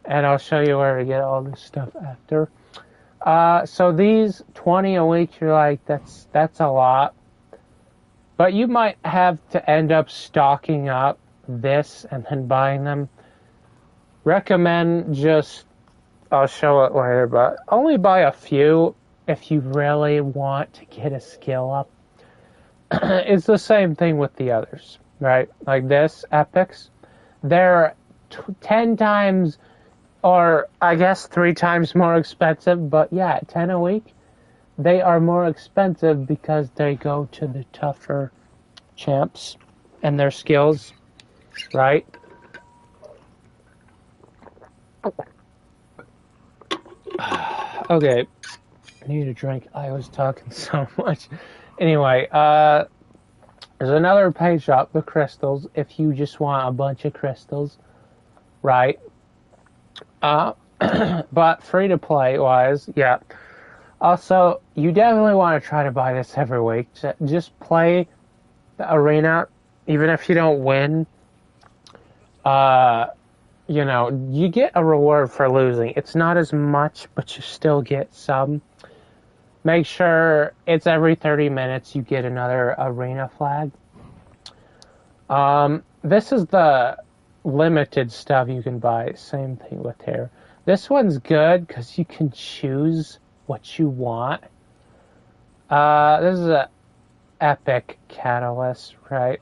and I'll show you where to get all this stuff after. So these 20 a week, you're like, that's a lot. But you might have to end up stocking up this and then buying them. Recommend I'll show it later, but only buy a few if you really want to get a skill up. It's the same thing with the others, right? Like this, epics. They're 10 times, or I guess 3 times more expensive, but yeah, 10 a week. They are more expensive because they go to the tougher champs and their skills, right? Okay, I need a drink. I was talking so much. Anyway, there's another page up, the crystals, if you just want a bunch of crystals, right? But free to play wise, yeah. Also, you definitely want to try to buy this every week. Just play the arena, even if you don't win. Uh, you get a reward for losing. It's not as much, but you still get some. Make sure it's every 30 minutes you get another arena flag. This is the limited stuff you can buy. Same thing with here. This one's good because you can choose what you want. This is a epic catalyst, right?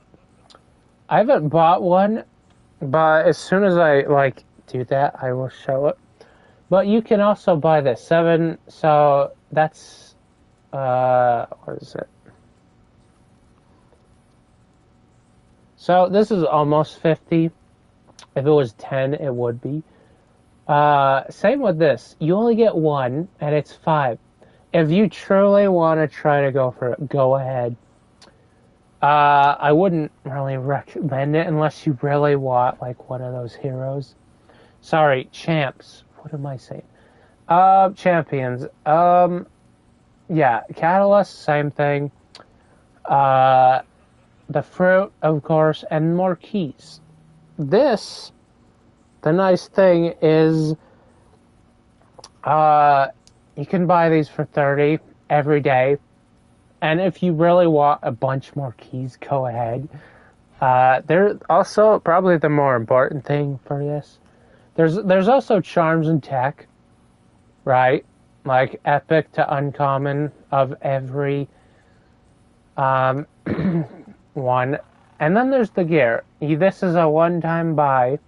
I haven't bought one, but as soon as I do that, I will show it. But you can also buy this 7. So that's what is it? So this is almost 50. If it was 10, it would be. Same with this. You only get one, and it's 5. If you truly want to try to go for it, go ahead. I wouldn't really recommend it unless you really want like one of those heroes. Sorry, champs. What am I saying? Champions. Yeah, catalyst, same thing. The fruit, of course, and more keys. This, the nice thing is, you can buy these for 30 every day. And if you really want a bunch more keys, go ahead. They're also probably the more important thing for this. There's also charms and tech, right? Like epic to uncommon of every one. And then there's the gear. This is a one-time buy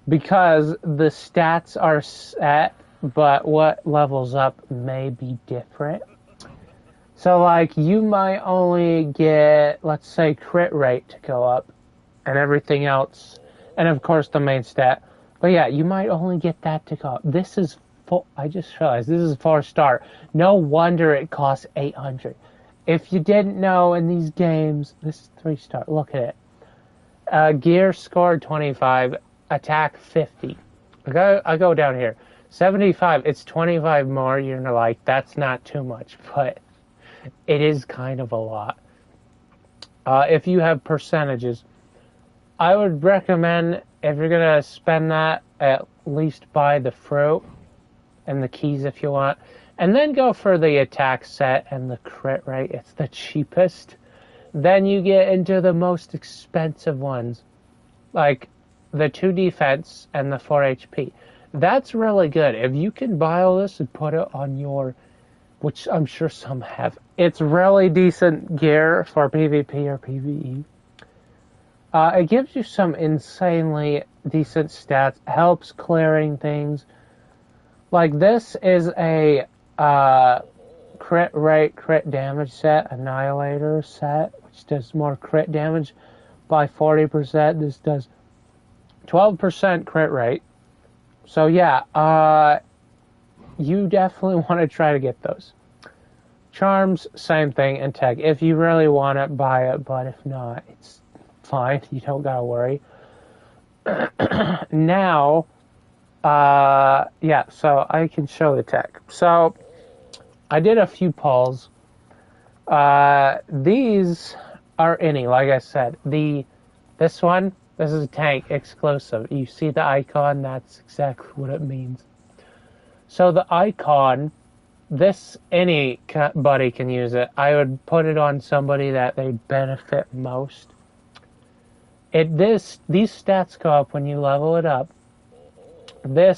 because the stats are set, but what levels up may be different. So, like, you might only get, let's say, crit rate to go up and everything else. And, of course, the main stat. But, yeah, you might only get that to go up. This is, I just realized, this is 4-star. No wonder it costs 800. If you didn't know in these games, this is 3-star. Look at it. Gear score 25, attack 50. I go down here. 75, it's 25 more. You're like, that's not too much, but it is kind of a lot. If you have percentages, I would recommend, if you're going to spend that, at least buy the fruit and the keys if you want. And then go for the attack set and the crit rate. It's the cheapest. Then you get into the most expensive ones. Like the 2 defense and the 4 HP. That's really good. If you can buy all this and put it on your, which I'm sure some have, it's really decent gear for PvP or PvE. It gives you some insanely decent stats, helps clearing things. Like this is a crit rate, crit damage set, annihilator set, which does more crit damage by 40%. This does 12% crit rate. So yeah, you definitely want to try to get those. Charms, same thing, and tech. If you really want it, buy it, but if not, it's fine. You don't gotta worry. Now, yeah, so I can show the tech. So, I did a few polls. These are any, like I said. This one, this is a tank exclusive. You see the icon? That's exactly what it means. So the icon, anybody can use it. I would put it on somebody that they benefit most. These stats go up when you level it up. The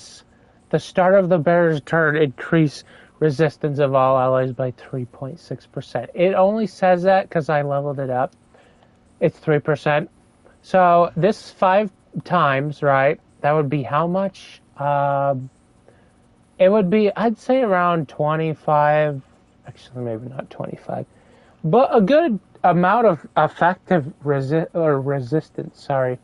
start of the bearer's turn, increase resistance of all allies by 3.6%. It only says that because I leveled it up. It's 3%. So this 5 times, right? That would be how much? It would be, I'd say around 25, actually maybe not 25, but a good amount of effective resistance, sorry.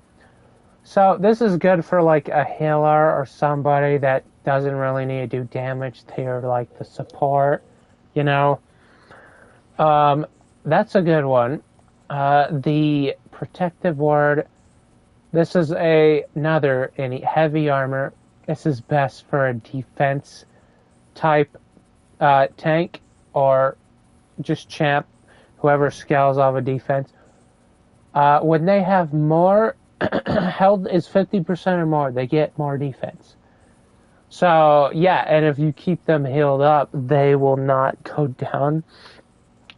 So this is good for like a healer or somebody that doesn't really need to do damage to your, like the support, you know. That's a good one. The protective ward, this is another heavy armor. This is best for a defense type tank or just champ, whoever scales off a defense, when they have more health is 50% or more, they get more defense. So, yeah, and if you keep them healed up, they will not go down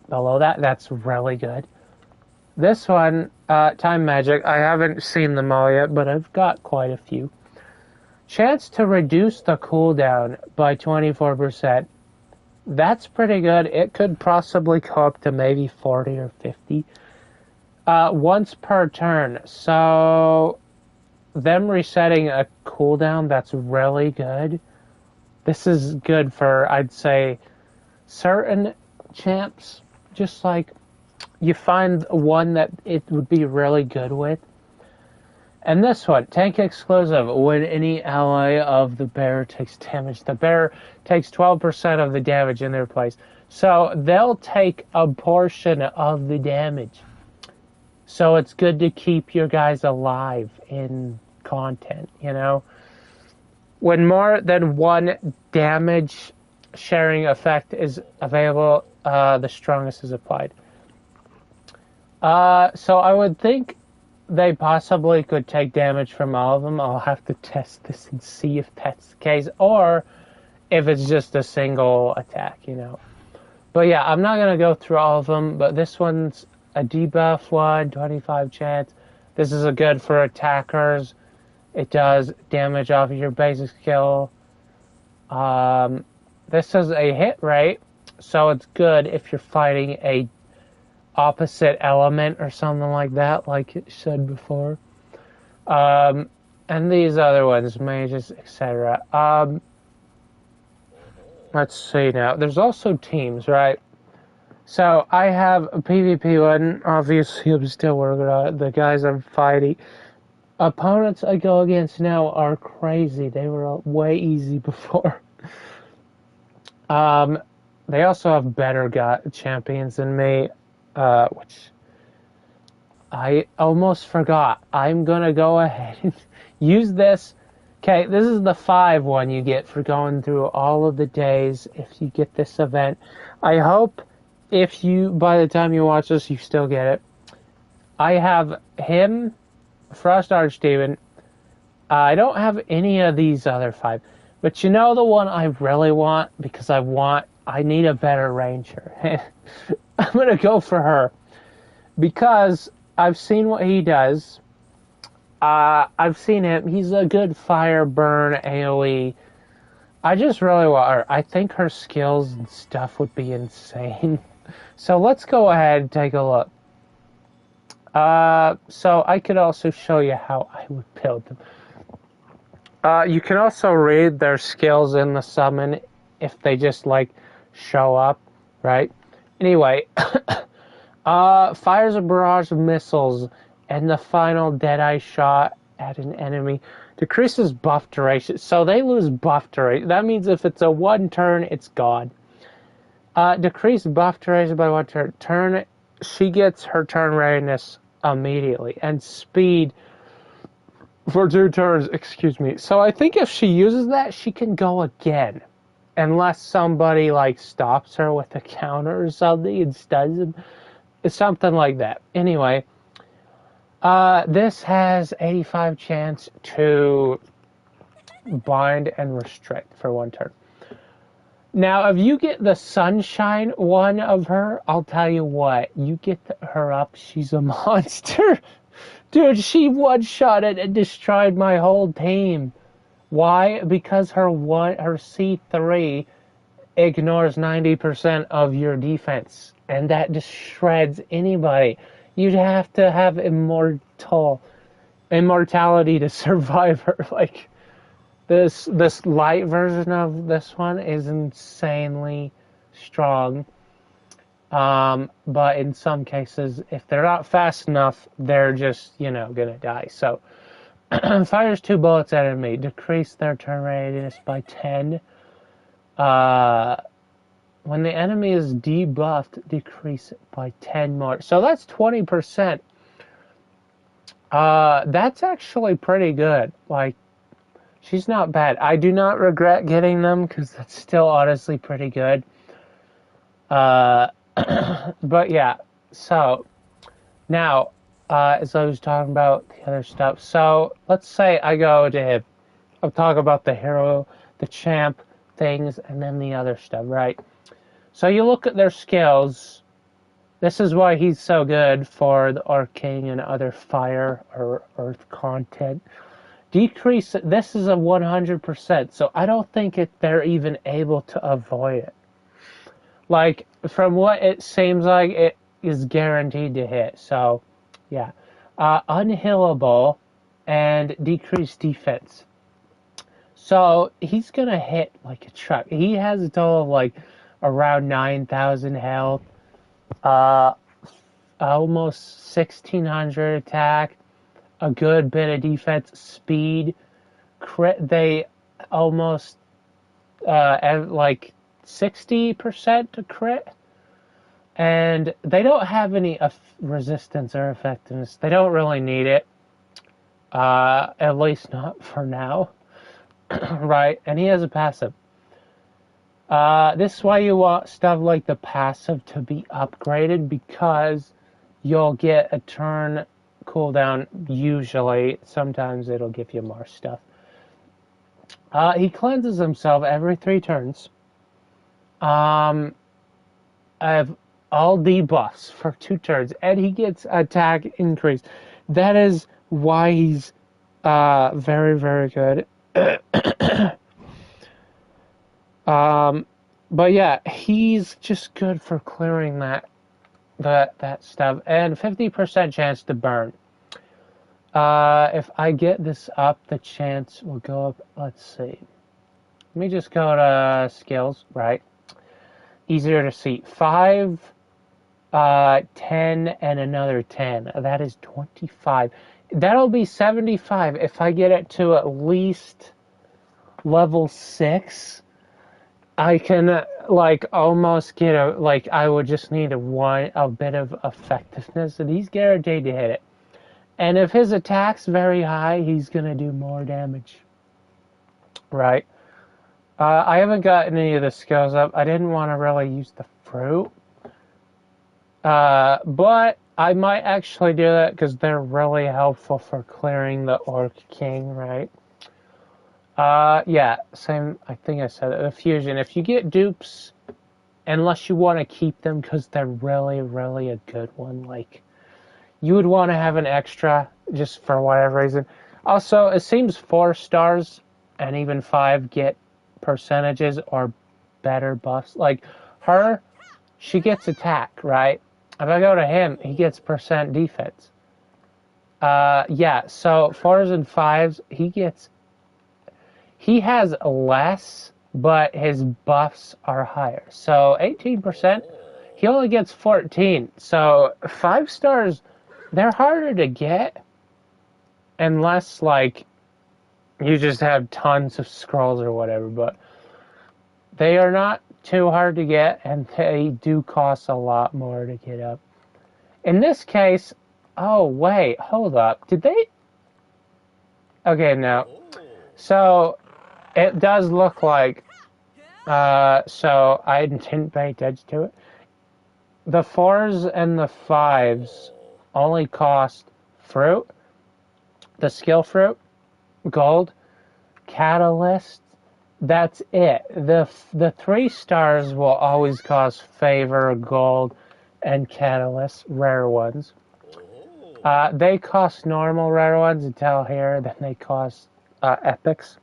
below that. That's really good. This one, Time Magic, I haven't seen them all yet, but I've got quite a few. Chance to reduce the cooldown by 24%. That's pretty good. It could possibly go up to maybe 40 or 50. Once per turn. So, them resetting a cooldown, that's really good. This is good for, I'd say, certain champs. Just like you find one that it would be really good with. And this one, tank exclusive. When any ally of the bear takes damage, the bear takes 12% of the damage in their place. So they'll take a portion of the damage. So it's good to keep your guys alive in content, you know. When more than one damage sharing effect is available, the strongest is applied. So I would think they possibly could take damage from all of them. I'll have to test this and see if that's the case, or if it's just a single attack, you know. But yeah, I'm not going to go through all of them, but this one's a debuff one, 25 chance. This is a good for attackers. It does damage off of your basic skill. This is a hit rate, so it's good if you're fighting a opposite element or something like that, like it said before. And these other ones, mages, etc. Let's see now. There's also teams, right? So I have a PvP one. Obviously, I'm still working on it. The guys I'm fighting. Opponents I go against now are crazy. They were way easy before. They also have better champions than me, which I almost forgot. I'm going to go ahead and use this. Okay, this is the 5 one you get for going through all of the days if you get this event. I hope if you, by the time you watch this, you still get it. I have him, Frost Archdemon. I don't have any of these other 5. But you know the one I really want? Because I need a better ranger. I'm going to go for her. Because I've seen what he does. I've seen him. He's a good fire burn AoE. I just really want her. I think her skills and stuff would be insane. So let's go ahead and take a look. So I could also show you how I would build them. You can also read their skills in the summon if they just like show up, right? Anyway, fires a barrage of missiles and the final deadeye shot at an enemy decreases buff duration. So they lose buff duration. That means if it's a 1 turn, it's gone. Decrease buff duration by 1 turn. She gets her turn readiness immediately and speed for 2 turns, excuse me. So I think if she uses that, she can go again. Unless somebody like stops her with a counter or something and stuns him. It's something like that. Anyway, this has 85 chance to bind and restrict for 1 turn. Now, if you get the sunshine one of her, I'll tell you what, you get her up, she's a monster. Dude, she one-shotted and destroyed my whole team. Why? Because her C3 ignores 90% of your defense. And that just shreds anybody. You'd have to have immortality to survive her. Like, this light version of this one is insanely strong. But in some cases, if they're not fast enough, they're just, gonna die. So, fires 2 bullets at enemy, decrease their turn readiness by 10. When the enemy is debuffed, decrease it by 10 more. So that's 20%. That's actually pretty good. Like, She's not bad. I do not regret getting them because that's still honestly pretty good. But yeah, so now, as I was talking about the other stuff, so let's say I go to him. I'll talk about the hero, the champ things, and then the other stuff, right? So you look at their skills. This is why he's so good for the Orc King and other fire or earth content. Decrease, this is a 100%, so I don't think they're even able to avoid it. Like, from what it seems like, it is guaranteed to hit, so, yeah. Unhillable and decreased defense. So, he's gonna hit like a truck. He has a total of, like, around 9,000 health, almost 1,600 attack, a good bit of defense, speed, crit. They almost like 60% to crit, and they don't have any resistance or effectiveness. They don't really need it, at least not for now, right? And he has a passive. This is why you want stuff like the passive to be upgraded, because you'll get a turn cooldown usually. Sometimes it'll give you more stuff. He cleanses himself every 3 turns. I have all debuffs for 2 turns, and he gets attack increase. That is why he's very, very good. But yeah, he's just good for clearing that stuff, and 50% chance to burn. If I get this up, the chance will go up. Let's see. Let me just go to skills, right? Easier to see. 5, 10, and another 10. That is 25. That'll be 75 if I get it to at least level 6. I can, like, almost get I would just need a bit of effectiveness, and he's guaranteed to hit it. And if his attack's very high, he's going to do more damage. Right? I haven't gotten any of the skills up. I didn't want to really use the fruit. But I might actually do that because they're really helpful for clearing the Orc King, right? Yeah, same, I think I said it. The fusion. If you get dupes, unless you want to keep them because they're really, really a good one, like, you would want to have an extra just for whatever reason. Also, it seems 4 stars and even 5 get percentages or better buffs. Like, her, she gets attack, right? If I go to him, he gets percent defense. Yeah, so 4s and 5s, he has less, but his buffs are higher. So 18%, he only gets 14. So 5 stars, they're harder to get unless, like, you just have tons of scrolls or whatever, but they are not too hard to get, and they do cost a lot more to get up. In this case, oh, wait, hold up. Did they? Okay, no. So, it does look like, so I didn't pay attention to it. The 4s and the 5s only cost fruit, the skill fruit, gold, catalyst. That's it. The 3 stars will always cost favor, gold, and catalyst, rare ones. They cost normal rare ones until here, then they cost epics.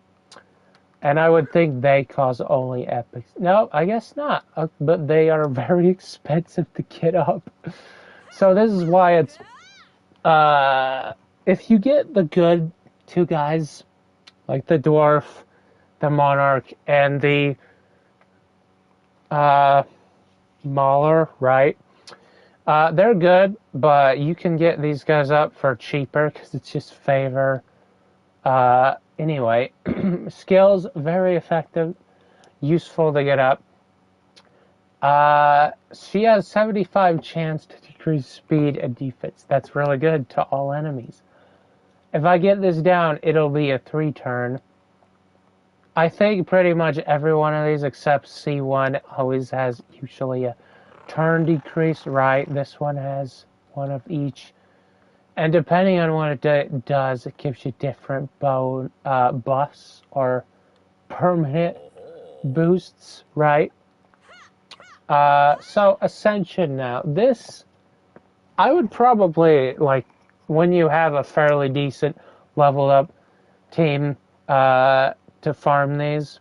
And I would think they cost only epics. No, I guess not. But they are very expensive to get up. So this is why it's... if you get the good 2 guys, like the dwarf, the monarch, and the mauler, right? They're good, but you can get these guys up for cheaper because it's just favor. Anyway, skills, very effective, useful to get up. She has 75 chance to decrease speed and defense. That's really good to all enemies. If I get this down, it'll be a 3 turn. I think pretty much every one of these except C1 always has usually a turn decrease, right? This one has one of each. And depending on what it does, it gives you different buffs or permanent boosts, right? So Ascension now. This, I would probably, like, when you have a fairly decent leveled up team to farm these,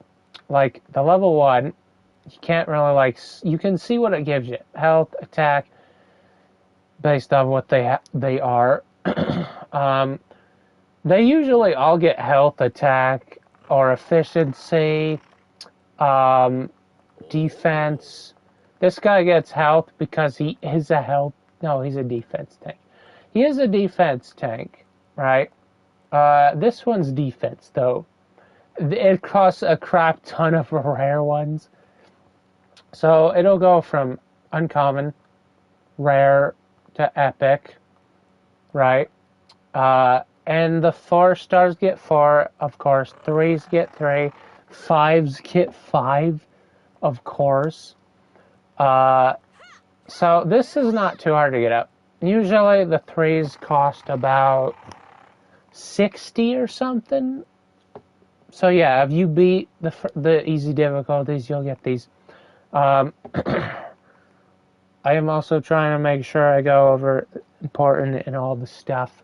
like the level 1, you can't really, like, you can see what it gives you. Health, attack, based on what they are. um, they usually all get health, attack, or efficiency, um, defense. This guy gets health because he is a health. No, he's a defense tank. He is a defense tank, right? This one's defense, though. It costs a crap ton of rare ones. So it'll go from uncommon, rare, to epic, right? And the 4 stars get 4, of course. 3s get 3. 5s get 5, of course. So this is not too hard to get up. Usually the 3s cost about 60 or something. So yeah, if you beat the easy difficulties, you'll get these. I am also trying to make sure I go over important and all the stuff.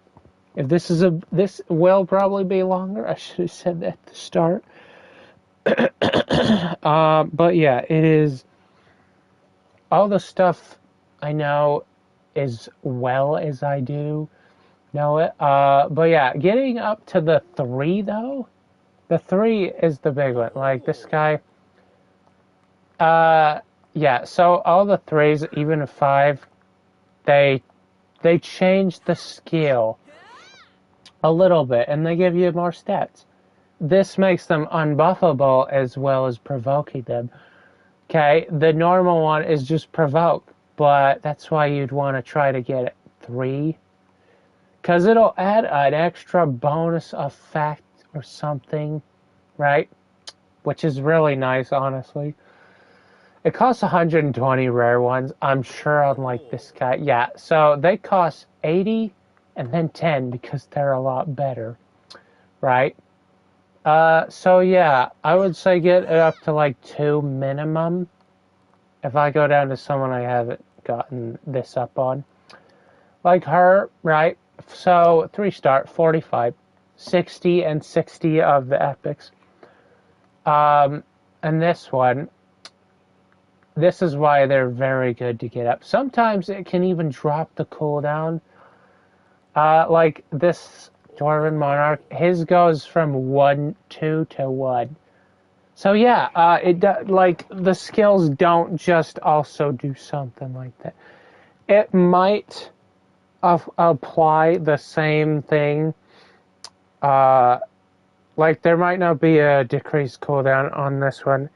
If this will probably be longer. I should have said that at the start. But yeah, it is all the stuff I know as well as I do know it. But yeah, getting up to the 3 though, the 3 is the big one. Like this guy. Yeah. So all the 3s, even a 5, they change the skill a little bit, and they give you more stats. This makes them unbuffable as well as provoking them. Okay, the normal one is just provoke, but that's why you'd want to try to get it 3, because it'll add an extra bonus effect or something, right? Which is really nice, honestly. It costs 120 rare ones. I'm sure unlike this guy. Yeah, so they cost 80 and then 10 because they're a lot better, right? So yeah, I would say get it up to like 2 minimum. If I go down to someone I haven't gotten this up on. Like her, right? So 3-star, 45, 60 and 60 of the epics. And this one, this is why they're very good to get up. Sometimes it can even drop the cooldown. Like this Dwarven Monarch, his goes from 1-2 to 1. So yeah, like the skills don't just also do something like that. It might apply the same thing. Like there might not be a decreased cooldown on this one.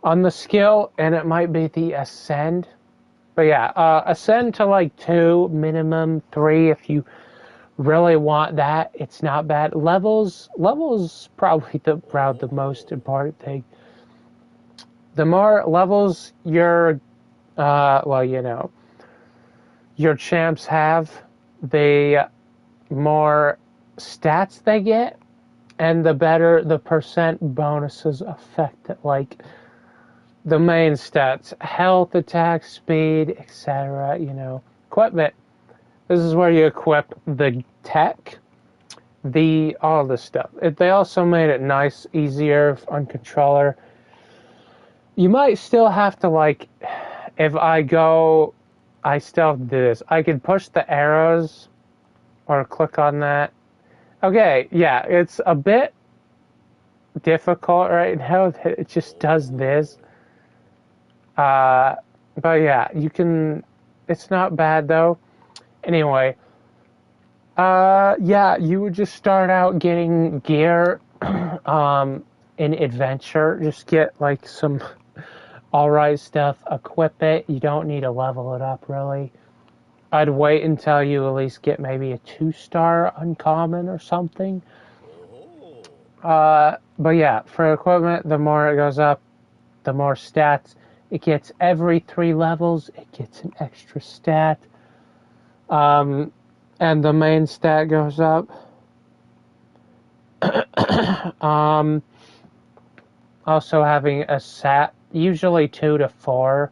On the skill, and it might be the Ascend. But yeah, Ascend to like 2, minimum 3 if you really want that. It's not bad. Levels probably the most important thing. The more levels your your champs have, the more stats they get, and the better the percent bonuses affect it. Like the main stats, health, attack, speed, etc. Equipment. This is where you equip the tech, all the stuff. They also made it nice, easier on controller. You might still have to, like, if I still have to do this. I can push the arrows or click on that. Okay, yeah, it's a bit difficult right now. It just does this. But yeah, it's not bad though. Anyway, yeah, you would just start out getting gear, in adventure. Just get like some alright stuff, equip it. You don't need to level it up really. I'd wait until you at least get maybe a 2-star uncommon or something. But But yeah, for equipment, the more it goes up, the more stats. It gets every 3 levels, it gets an extra stat. And the main stat goes up. Also having a sat, usually 2 to 4.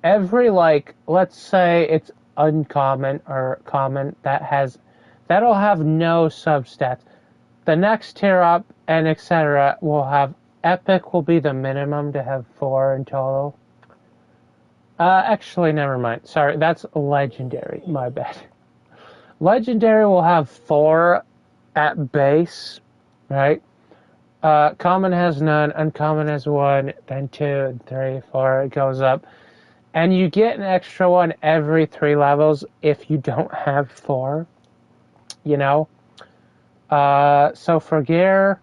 Every, like, let's say it's uncommon or common, that'll have no substats. The next tier up and etc. will have epic will be the minimum to have 4 in total. Actually, never mind. Sorry, that's legendary. My bad. Legendary will have 4 at base, right? Common has none, uncommon has 1, then 2, 3, 4. It goes up. And you get an extra one every 3 levels if you don't have 4, you know? So for gear,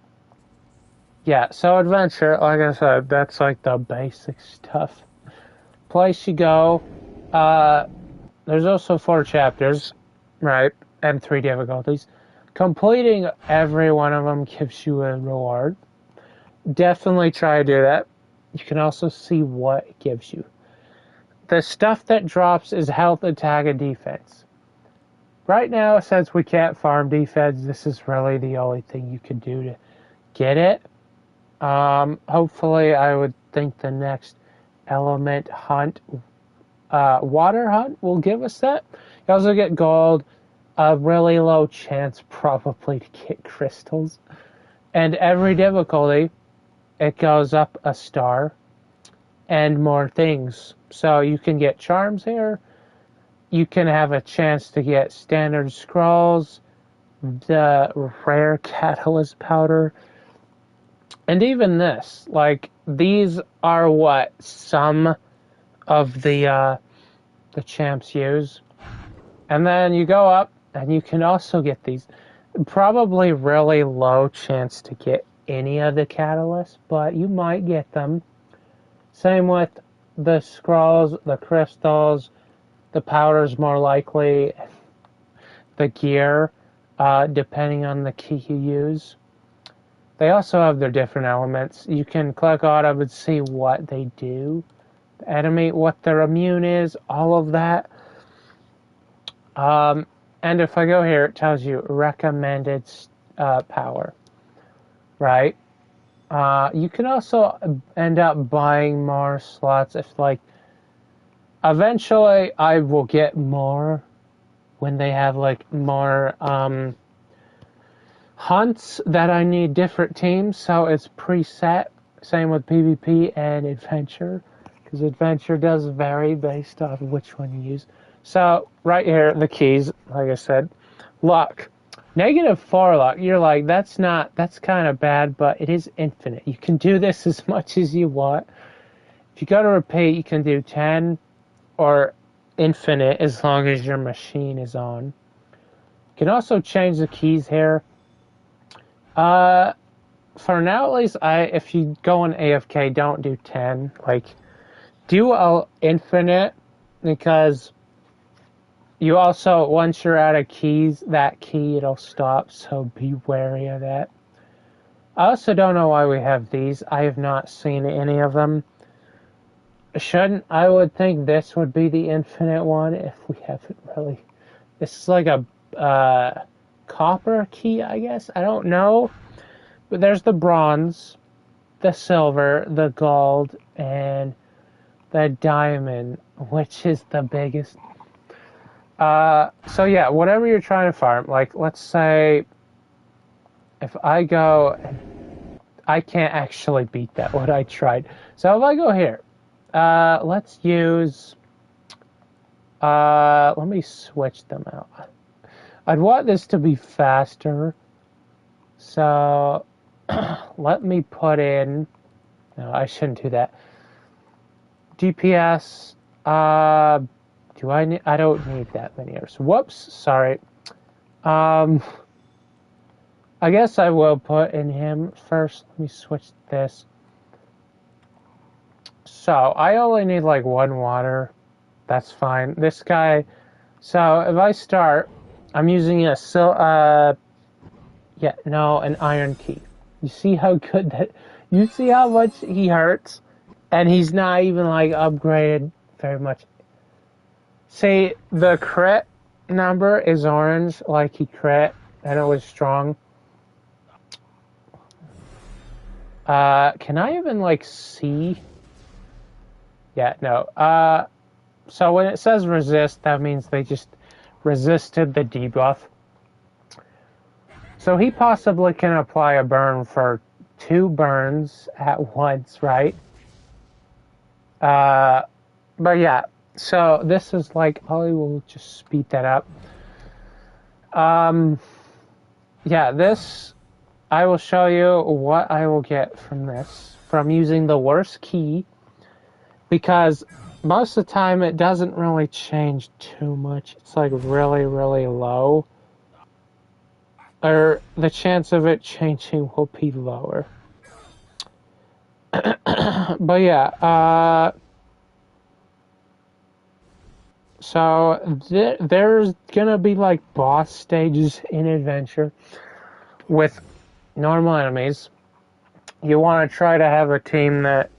yeah, so adventure, like I said, that's like the basic stuff. Place you go, there's also 4 chapters, right? And 3 difficulties. Completing every one of them gives you a reward. Definitely try to do that. You can also see what it gives you. The stuff that drops is health, attack, and defense. Right now, since we can't farm defense, this is really the only thing you can do to get it. Hopefully, I would think the next element hunt, water hunt, will give us that. You also get gold, a really low chance probably to get crystals. And every difficulty, it goes up a star and more things. So you can get charms here. You can have a chance to get standard scrolls, the rare catalyst powder, and even this. Like, these are what some of the champs use. And then you go up, and you can also get these. Probably really low chance to get any of the catalysts, but you might get them. Same with the scrolls, the crystals, the powders more likely, the gear, depending on the key you use. They also have their different elements. You can click on them and see what they do. The enemy, what their immune is, all of that. And if I go here, it tells you recommended power, right? You can also end up buying more slots if, like, eventually I will get more when they have, like, more hunts that I need different teams, so it's preset. Same with PvP and adventure, because adventure does vary based off which one you use. So right here, the keys, like I said, luck. -4 luck. You're like, that's kind of bad, but it is infinite. You can do this as much as you want. If you go to repeat, you can do 10 or infinite as long as your machine is on. You can also change the keys here. For now, at least, if you go on AFK, don't do 10. Like, do infinite, because you also, once you're out of keys, that key, it'll stop, so be wary of that. I also don't know why we have these. I have not seen any of them. I would think this would be the infinite one if we haven't really. This is like a copper key, I guess. I don't know. But there's the bronze, the silver, the gold, and the diamond, which is the biggest. So yeah, whatever you're trying to farm, like, let's say if I go, I can't actually beat that, what I tried. So if I go here, let's use, let me switch them out. I'd want this to be faster, so let me put in, no, I shouldn't do that. DPS, I don't need that many years. Whoops, sorry. I guess I will put in him first. Let me switch this. So, I only need like 1 water. That's fine. This guy, so if I start, I'm using a Yeah, no, an iron key. You see how good that. You see how much he hurts, and he's not even like upgraded very much. See, the crit number is orange, like he crit, and it was strong. Can I even like see? Yeah, no. So when it says resist, that means they just resisted the debuff. So he possibly can apply a burn for 2 burns at once, right? But yeah, so this is like, I will just speed that up. Yeah, this, I will show you what I will get from this, from using the worst key, because most of the time it doesn't really change too much. It's like really, really low. Or the chance of it changing will be lower. But yeah, so there's gonna be like boss stages in Adventure with normal enemies. You want to try to have a team that.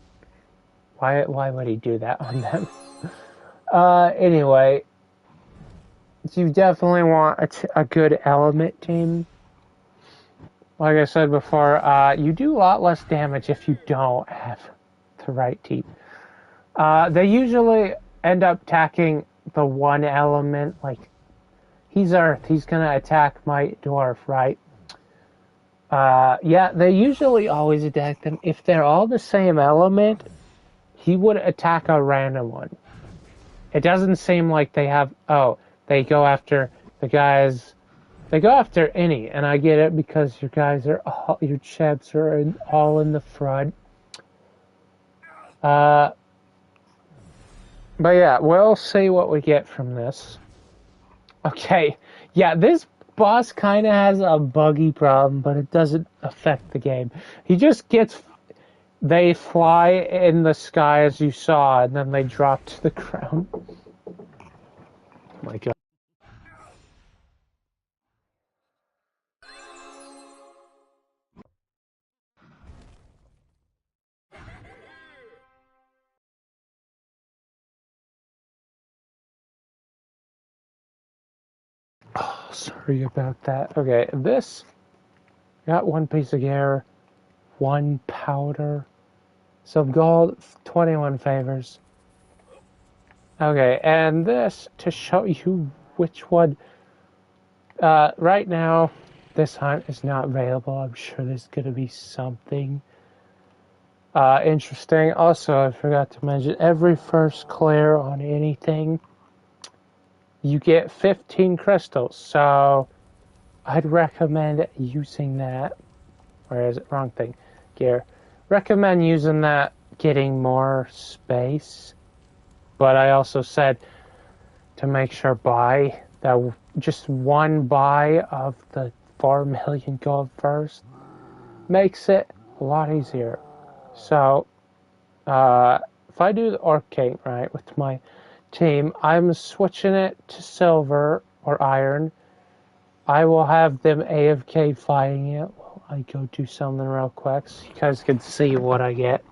Why would he do that on them? Anyway, you definitely want a good element team. Like I said before, you do a lot less damage if you don't have the right team. They usually end up attacking the one element, like he's Earth, he's gonna attack my dwarf, right? Yeah, they usually always attack them. If they're all the same element, he would attack a random one. It doesn't seem like they have, they go after the guys, they go after any, and I get it because your guys are all, your chaps are all in the front. But yeah, we'll see what we get from this. Okay, yeah, this boss kind of has a buggy problem, but it doesn't affect the game. He just gets, they fly in the sky as you saw, and then they drop to the ground. Oh my god. Oh, sorry about that. Okay, this got 1 piece of gear, 1 powder, some gold, 21 favors. Okay, and this to show you which one. Right now, this hunt is not available. I'm sure there's going to be something interesting. Also, I forgot to mention, every first clear on anything, you get 15 crystals. So, I'd recommend using that. Or is it wrong thing? Gear. Recommend using that, getting more space. But I also said to make sure buy that, just 1 buy of the 4 million gold first makes it a lot easier. So if I do the Orc King, right, with my team, I'm switching it to silver or iron. I will have them AFK fighting it while I go do something real quick so you guys can see what I get.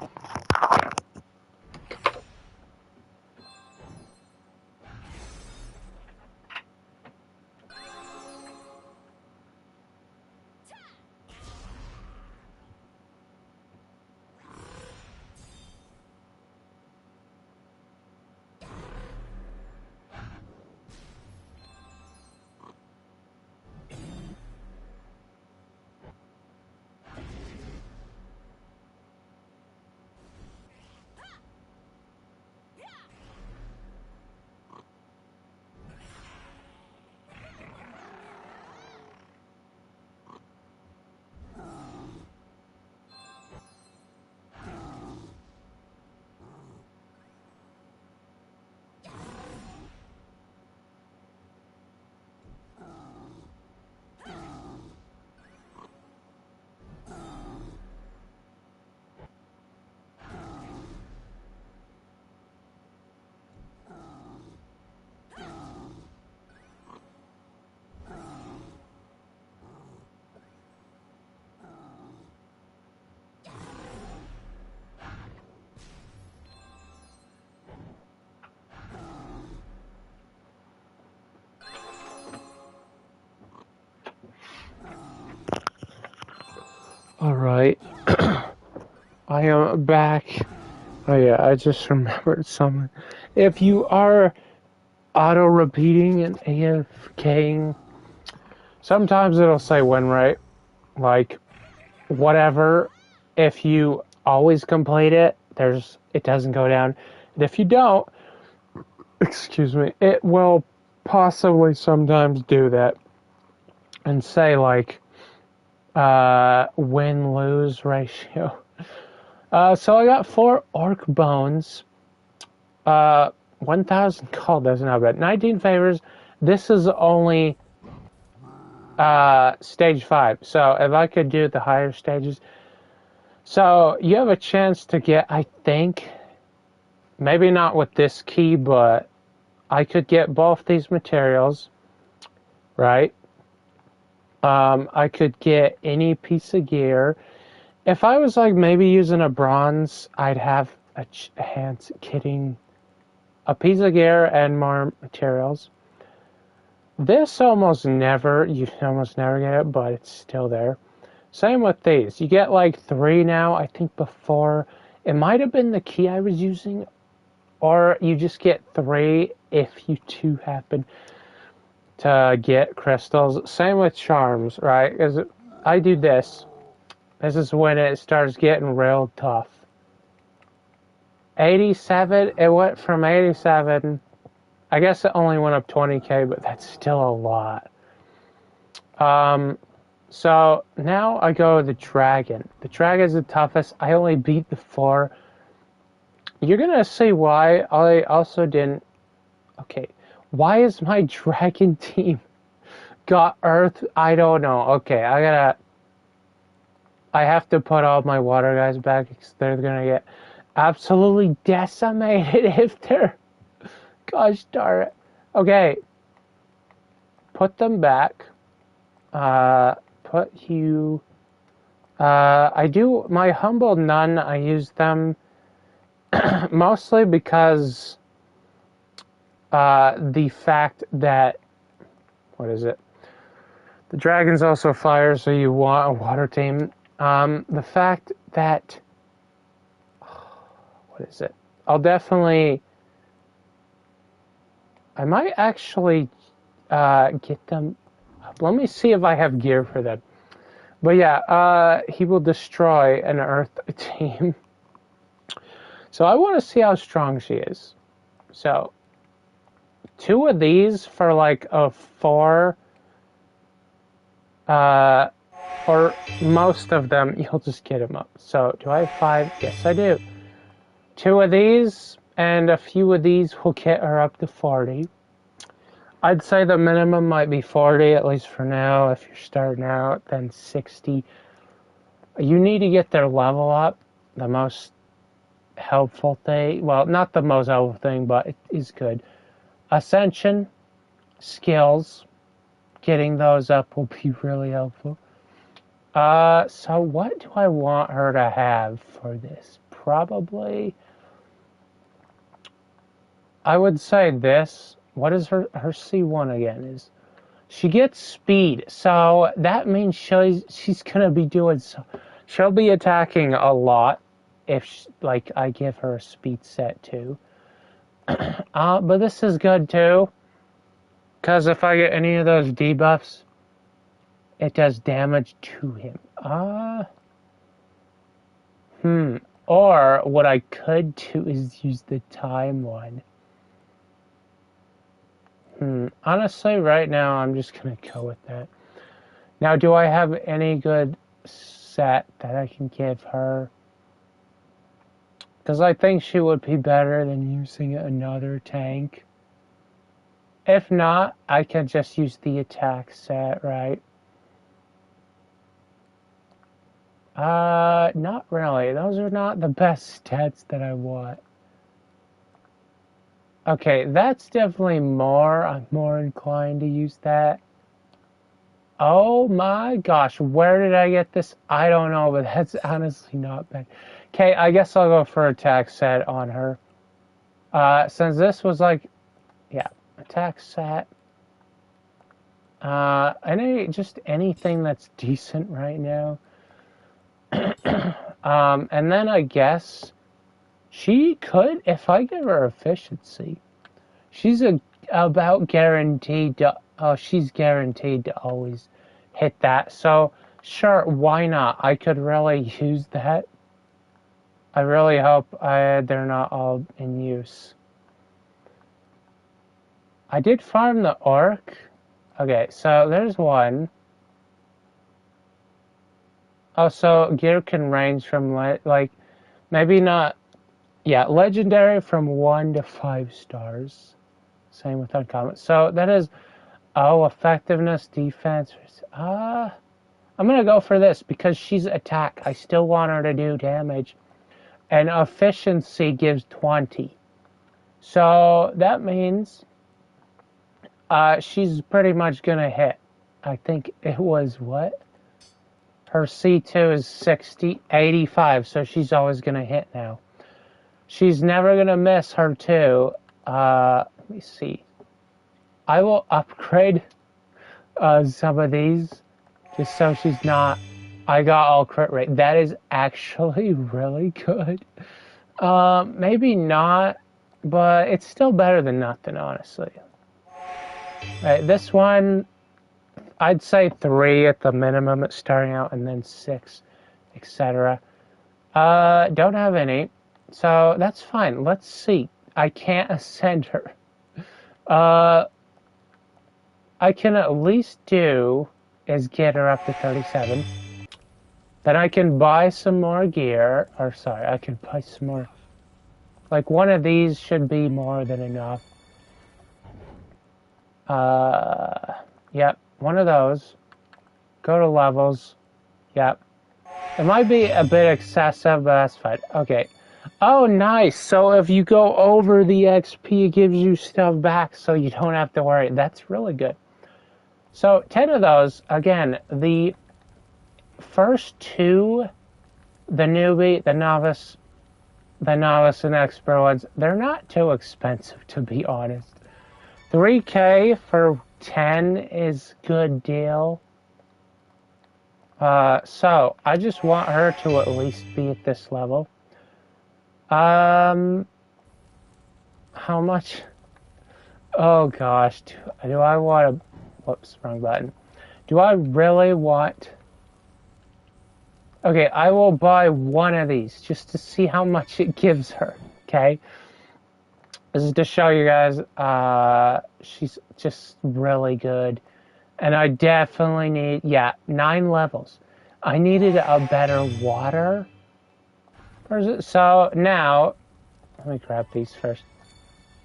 Alright. I am back. Oh yeah, I just remembered something. If you are auto-repeating and AFKing, sometimes it'll say win rate. Like, whatever. If you always complete it, it doesn't go down. And if you don't, excuse me, it will possibly sometimes do that. And say, like, win-lose ratio. So I got 4 orc bones. 1,000 gold, that's not bad. 19 favors. This is only stage 5. So if I could do the higher stages. So you have a chance to get, I think, maybe not with this key, but I could get both these materials, right? I could get any piece of gear. If I was like maybe using a bronze, I'd have a chance getting a piece of gear and more materials. This you almost never get it, but it's still there. Same with these. You get like 3 now. I think before, it might have been the key I was using, or you just get 3 if you do happen to get crystals. Same with charms, right? Because I do this. This is when it starts getting real tough. 87, it went from 87, I guess it only went up 20k, but that's still a lot. So now I go to the dragon. The dragon's the toughest. I only beat the 4. You're gonna see why I also didn't. Okay, why is my dragon team got earth? I don't know. Okay, I have to put all my water guys back because they're gonna get absolutely decimated if they're. Gosh darn it. Okay. Put them back. Put you. I do my humble none. I use them mostly because the fact that what is it? The dragon's also fire, so you want a water team. The fact that what is it? I'll definitely. I might actually get them. Let me see if I have gear for them. But yeah, he will destroy an earth team. So I want to see how strong she is. So 2 of these for like a 4. Or most of them, you'll just get them up. So do I have 5? Yes, I do. 2 of these and a few of these will get her up to 40. I'd say the minimum might be 40, at least for now. If you're starting out, then 60. You need to get their level up. The most helpful thing, well, not the most helpful thing, but it is good. Ascension, skills, getting those up will be really helpful. So what do I want her to have for this? Probably, I would say this. What is her C1 again? Is she gets speed, so that means she's gonna be doing so. She'll be attacking a lot if like I give her a speed set too. But this is good too, because if I get any of those debuffs, it does damage to him. Or what I could do is use the time one. Honestly, right now, I'm just going to go with that. Now, do I have any good set that I can give her? Because I think she would be better than using another tank. If not, I can just use the attack set, right? Not really. Those are not the best stats that I want. Okay, that's definitely more. I'm more inclined to use that. Oh my gosh, where did I get this? I don't know, but that's honestly not bad. Okay, I guess I'll go for attack set on her. Since this was like, yeah, attack set. Just anything that's decent right now. And then I guess she could, if I give her efficiency, she's about guaranteed to, oh, she's guaranteed to always hit that. So, sure, why not? I could really use that. I really hope they're not all in use. I did farm the orc. Okay, so there's one. Oh, so gear can range from, like, maybe not, yeah, legendary from 1 to 5 stars. Same with uncommon. So that is, oh, effectiveness, defense. I'm going to go for this because she's attack. I still want her to do damage. And efficiency gives 20. So that means she's pretty much going to hit. I think it was what? Her C2 is 85, so she's always going to hit now. She's never going to miss her 2. Let me see. I will upgrade some of these just so she's not... I got all crit rate. That is actually really good. Maybe not, but it's still better than nothing, honestly. Right, this one, I'd say 3 at the minimum at starting out, and then 6, etc. Don't have any, so that's fine. Let's see. I can't ascend her. I can at least do is get her up to 37. Then I can buy some more gear, or sorry, I can buy some more. Like one of these should be more than enough. Yep, one of those. Go to levels. Yep. It might be a bit excessive, but that's fine. Okay. Oh, nice. So if you go over the XP, it gives you stuff back so you don't have to worry. That's really good. So 10 of those, again, the first 2, the newbie, the novice and expert ones, they're not too expensive, to be honest. 3K for 10 is good deal. So I just want her to at least be at this level. How much? Oh gosh, do I want to... Whoops, wrong button. Do I really want... Okay, I will buy one of these just to see how much it gives her, okay? This is to show you guys she's just really good. And I definitely need, yeah, 9 levels. I needed a better water. So now, let me grab these first.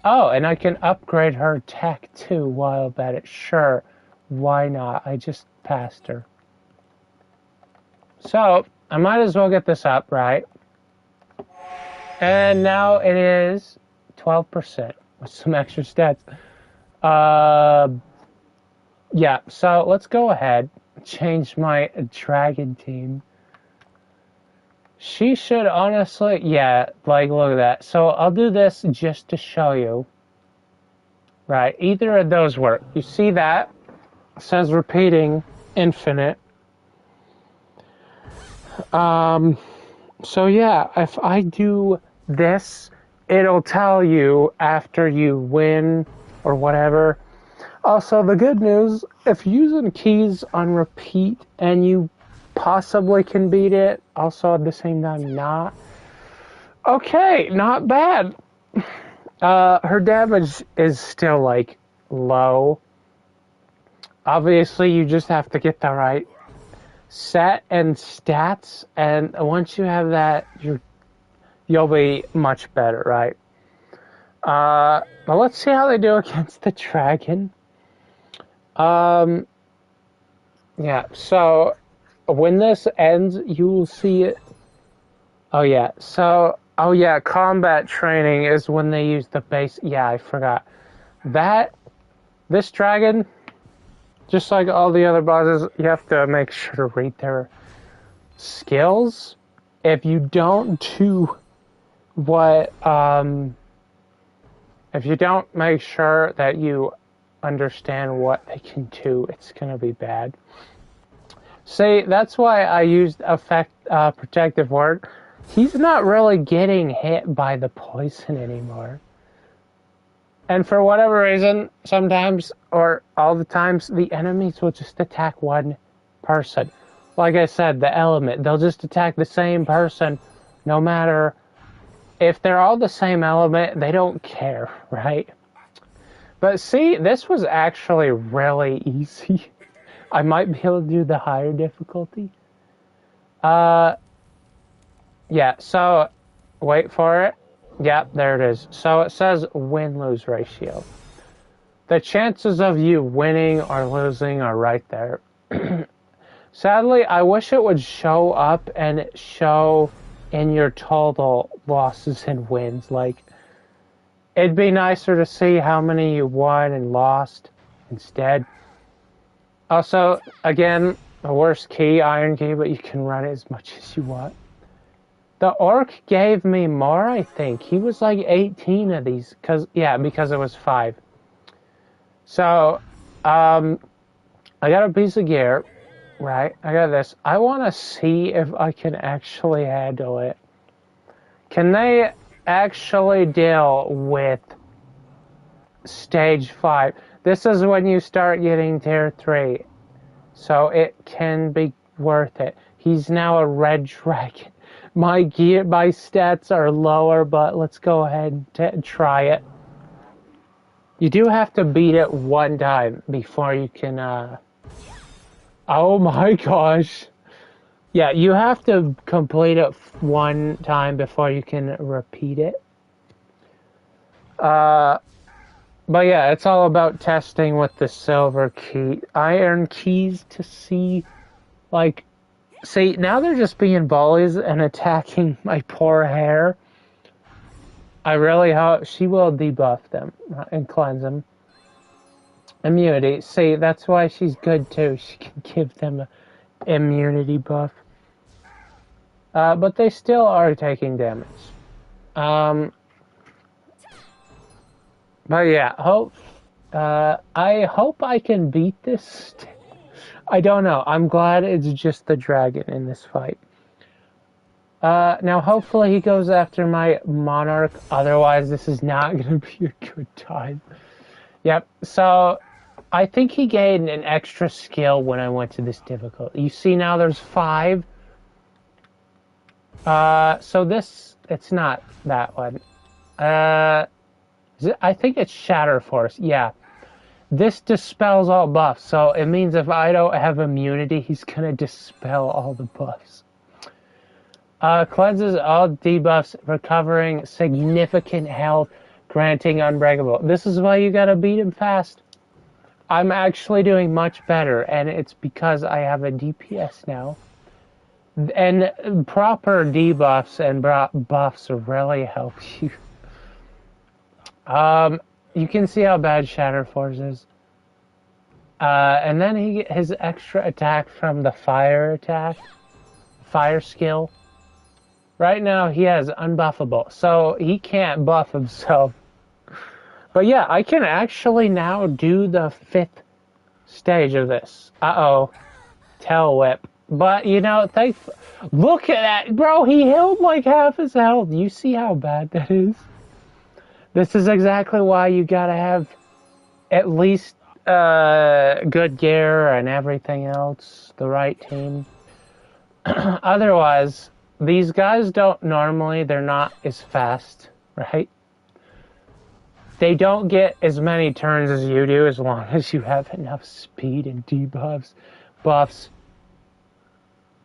Oh, and I can upgrade her tech too while at it. Sure, why not? I just passed her. So, I might as well get this up, right? And now it is 12% with some extra stats. Yeah, so let's go ahead. Change my dragon team. She should honestly, yeah, like, look at that. So I'll do this just to show you. Right, either of those work. You see that? It says repeating infinite. So yeah, if I do this, it'll tell you after you win or whatever. Also, the good news, if you're using keys on repeat and you possibly can beat it, also at the same time not. Okay, not bad. Her damage is still, like, low. Obviously, you just have to get the right set and stats, and once you have that, you'll be much better, right? But let's see how they do against the dragon. Yeah, so when this ends, you will see it. Oh yeah, so, oh yeah, combat training is when they use the base. Yeah, I forgot. This dragon, just like all the other bosses, you have to make sure to read their skills. If you don't do what, if you don't make sure that you understand what they can do, it's going to be bad. See, that's why I used protective word, he's not really getting hit by the poison anymore. And for whatever reason, sometimes or all the times, the enemies will just attack one person. Like I said, the element, they'll just attack the same person no matter if they're all the same element, they don't care, right? But see, this was actually really easy. I might be able to do the higher difficulty. Yeah, so wait for it. Yep, there it is. So it says win-lose ratio. The chances of you winning or losing are right there. Sadly, I wish it would show up and show in your total losses and wins. Like, it'd be nicer to see how many you won and lost instead. Also, again, the worst key, iron key, but you can run it as much as you want. The orc gave me more, I think. He was like 18 of these, because it was 5. So, I got a piece of gear, right? I got this. I want to see if I can actually handle it. Can they actually deal with stage 5? This is when you start getting tier 3. So it can be worth it. He's now a red dragon. My stats are lower, but let's go ahead and try it. You do have to beat it one time before you can, oh my gosh. Yeah, you have to complete it one time before you can repeat it. But yeah, it's all about testing with the silver key, iron keys to see, like, see, now they're just being bullies and attacking my poor hair. I really hope she will debuff them and cleanse them. Immunity. See, that's why she's good too. She can give them an immunity buff. But they still are taking damage. But yeah, I hope I can beat this. I don't know. I'm glad it's just the dragon in this fight. Now, hopefully he goes after my monarch. Otherwise, this is not going to be a good time. Yep. So, I think he gained an extra skill when I went to this difficulty. You see now there's 5. So this, it's not that one. I think it's Shatter Force. Yeah. This dispels all buffs, so it means if I don't have immunity, he's gonna dispel all the buffs. Cleanses all debuffs, recovering significant health, granting unbreakable. This is why you gotta beat him fast. I'm actually doing much better, and it's because I have a DPS now. And proper debuffs and buffs really help you. You can see how bad Shatter Force is. And then his extra attack from the fire skill. Right now he has unbuffable, so he can't buff himself. But yeah, I can actually now do the 5th stage of this. Uh-oh. Tail whip. But, you know, look at that. Bro, he healed like half his health. You see how bad that is? This is exactly why you gotta have at least good gear and everything else, the right team. Otherwise, these guys they're not as fast, right? They don't get as many turns as you do as long as you have enough speed and debuffs, buffs.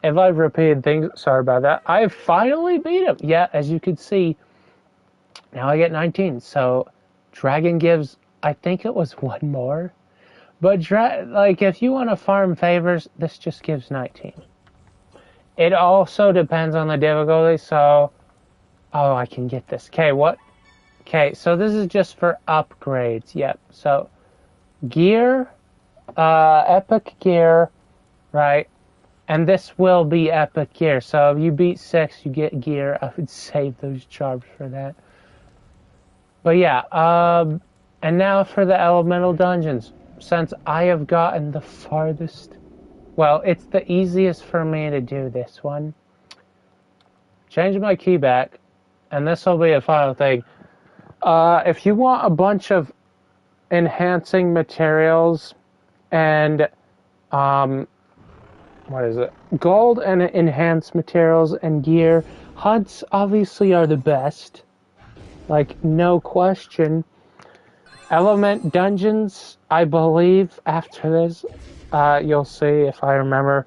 If I've repeated things, sorry about that. I finally beat him. Yeah, as you can see, now I get 19. So, Dragon gives, I think it was 1 more. But, like, if you want to farm favors, this just gives 19. It also depends on the difficulty, so... Oh, I can get this. Okay, what? Okay, so this is just for upgrades. Yep, so... Gear, epic gear, right? And this will be epic gear. So if you beat 6, you get gear. I would save those charms for that. But yeah, and now for the elemental dungeons. Since I have gotten the farthest, well, it's the easiest for me to do this one. change my key back, and this will be a final thing. If you want a bunch of enhancing materials and what is it? Gold and enhanced materials and gear. Hunts obviously are the best. Like, no question. Element dungeons, I believe, after this, you'll see if I remember.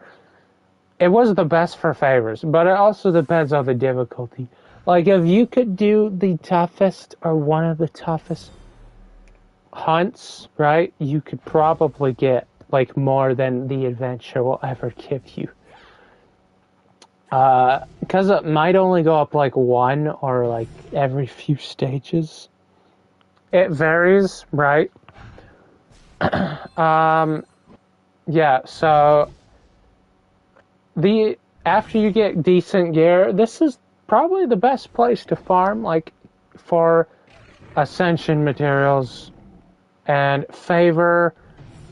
It was the best for favors, but it also depends on the difficulty. Like, if you could do the toughest or one of the toughest hunts, right, you could probably get like more than the adventure will ever give you. Because it might only go up like one or like every few stages. It varies, right? Yeah, so after you get decent gear, this is probably the best place to farm, like for ascension materials and favor,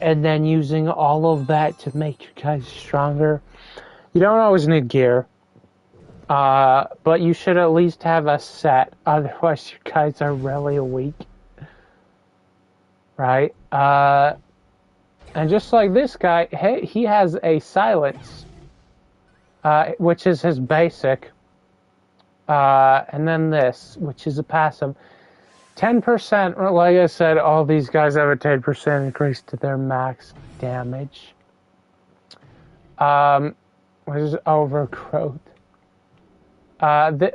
and then using all of that to make you guys stronger. You don't always need gear, but you should at least have a set, otherwise you guys are really weak. Right? And just like this guy, he has a silence, which is his basic, and then this, which is a passive. 10%, like I said, all these guys have a 10% increase to their max damage. Which is overgrowth.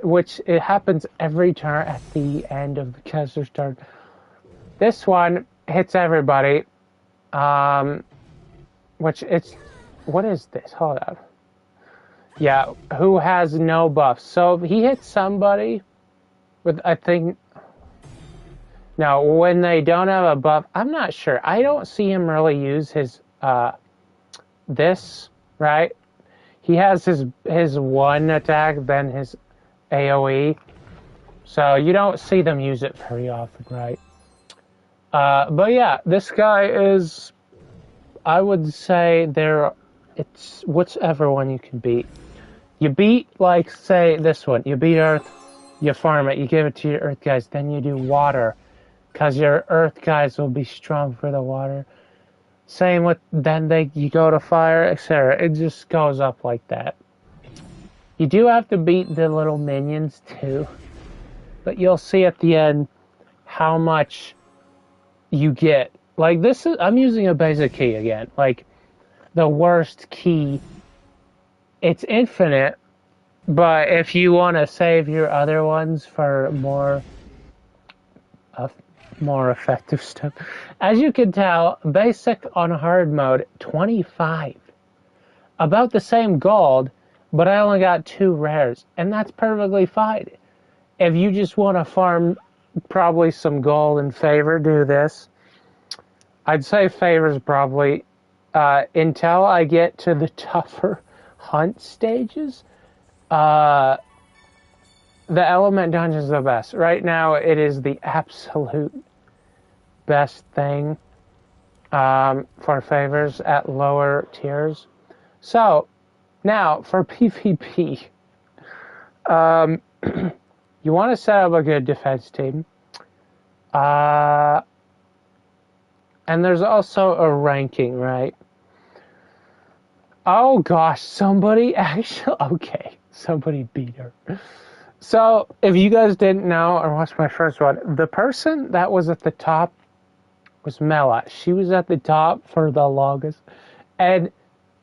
Which it happens every turn at the end of the caster turn. This one hits everybody. Which it's... What is this? Hold on. Yeah, who has no buffs. So if he hits somebody with, I think... Now, when they don't have a buff, I'm not sure. I don't see him really use his, this, right? He has his one attack, then his AoE. So you don't see them use it very often, right? But yeah, this guy is, I would say it's whichever one you can beat. You beat, like, say, this one. You beat Earth, you farm it, you give it to your Earth guys, then you do water. Because your Earth guys will be strong for the water. Same with, then you go to fire, etc. It just goes up like that. You do have to beat the little minions too. But you'll see at the end how much you get. Like this is, I'm using a basic key again. Like the worst key. It's infinite. But if you want to save your other ones for more effective stuff. As you can tell, basic on hard mode, 25. About the same gold, but I only got 2 rares, and that's perfectly fine. If you just want to farm probably some gold and favor, do this. I'd say favor's probably, until I get to the tougher hunt stages, the element dungeon is the best. Right now, it is the absolute best thing for favors at lower tiers. So, now, for PvP, you want to set up a good defense team. And there's also a ranking, right? Oh gosh, somebody actually... Okay, somebody beat her. So, if you guys didn't know or watched my first one, the person that was at the top was Mela. She was at the top for the longest. And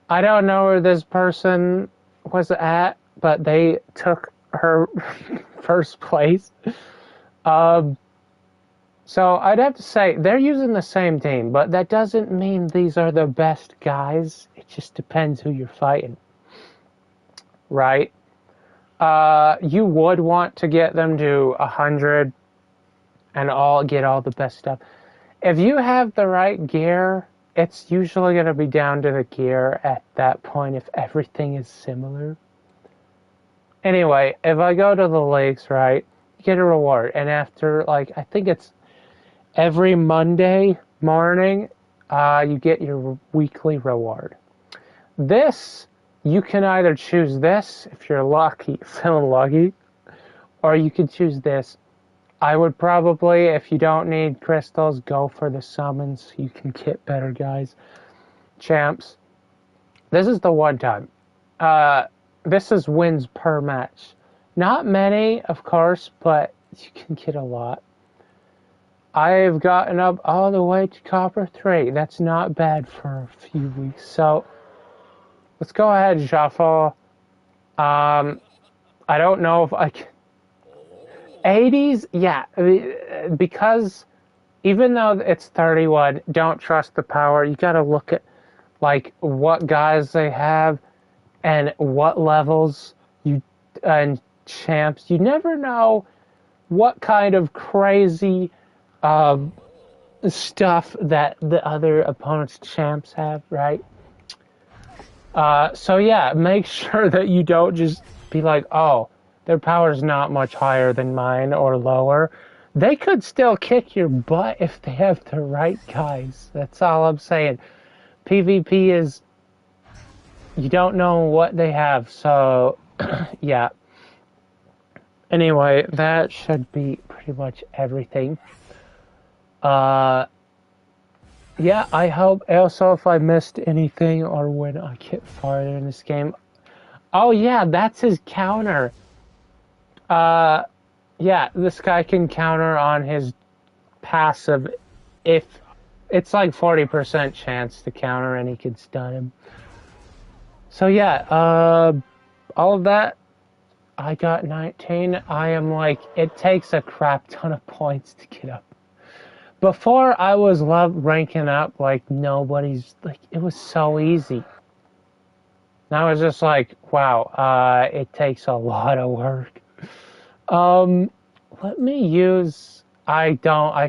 I don't know where this person was at, but they took her first place. So I'd have to say, they're using the same team, but that doesn't mean these are the best guys. It just depends who you're fighting. Right? You would want to get them to 100 and get all the best stuff. If you have the right gear, it's usually going to be down to the gear at that point if everything is similar. Anyway, if I go to the leagues, right, you get a reward. And after, like, I think it's every Monday morning, you get your weekly reward. This you can either choose this if you're lucky, feeling lucky, or you could choose this. I would probably, if you don't need crystals, go for the summons. You can get better guys. Champs. This is the one time. This is wins per match. Not many, of course, but you can get a lot. I've gotten up all the way to Copper 3. That's not bad for a few weeks. So, let's go ahead and shuffle. I don't know if I can... 80s? Yeah, because even though it's 31, don't trust the power. You gotta look at, like, what guys they have and what levels and champs. You never know what kind of crazy stuff that the other opponent's champs have, right? So yeah, make sure that you don't just be like, oh, their power's not much higher than mine or lower. They could still kick your butt if they have the right guys. That's all I'm saying. PvP is, you don't know what they have, so yeah. Anyway, that should be pretty much everything. Yeah, I hope also if I missed anything or when I get farther in this game. Oh yeah, that's his counter. Yeah, this guy can counter on his passive if it's like 40% chance to counter and he can stun him. So yeah, all of that, I got 19. I am like, it takes a crap ton of points to get up. Before I was ranking up like nobody's, like it was so easy. Now it's just like, wow, it takes a lot of work. Let me use, I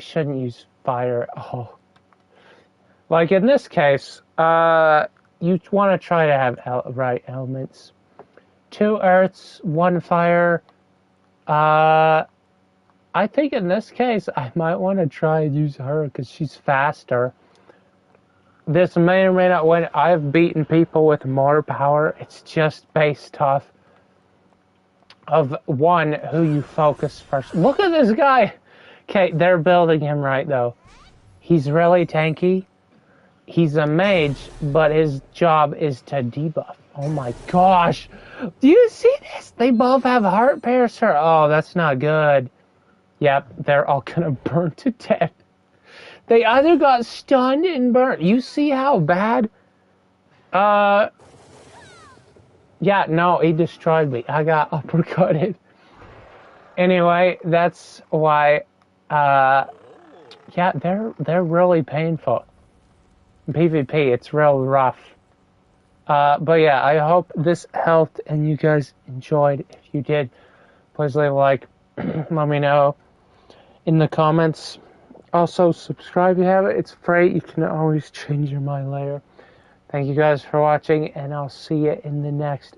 shouldn't use fire at all. Like in this case, you want to try to have right elements. 2 earths, 1 fire. I think in this case, I might want to try and use her because she's faster. This may or may not win. I've beaten people with more power. It's just based off of one, who you focus first. Look at this guy. Okay, they're building him right, though. He's really tanky. He's a mage, but his job is to debuff. Oh my gosh. Do you see this? They both have heart piercer. Oh, that's not good. Yep, they're all gonna burn to death. They either got stunned and burnt. You see how bad? Yeah, no, he destroyed me. I got uppercutted. Anyway, that's why, yeah, they're really painful. PvP, it's real rough. But yeah, I hope this helped and you guys enjoyed. If you did, please leave a like. Let me know in the comments. Also, subscribe if you have it. It's free. You can always change your mind later. Thank you guys for watching, and I'll see you in the next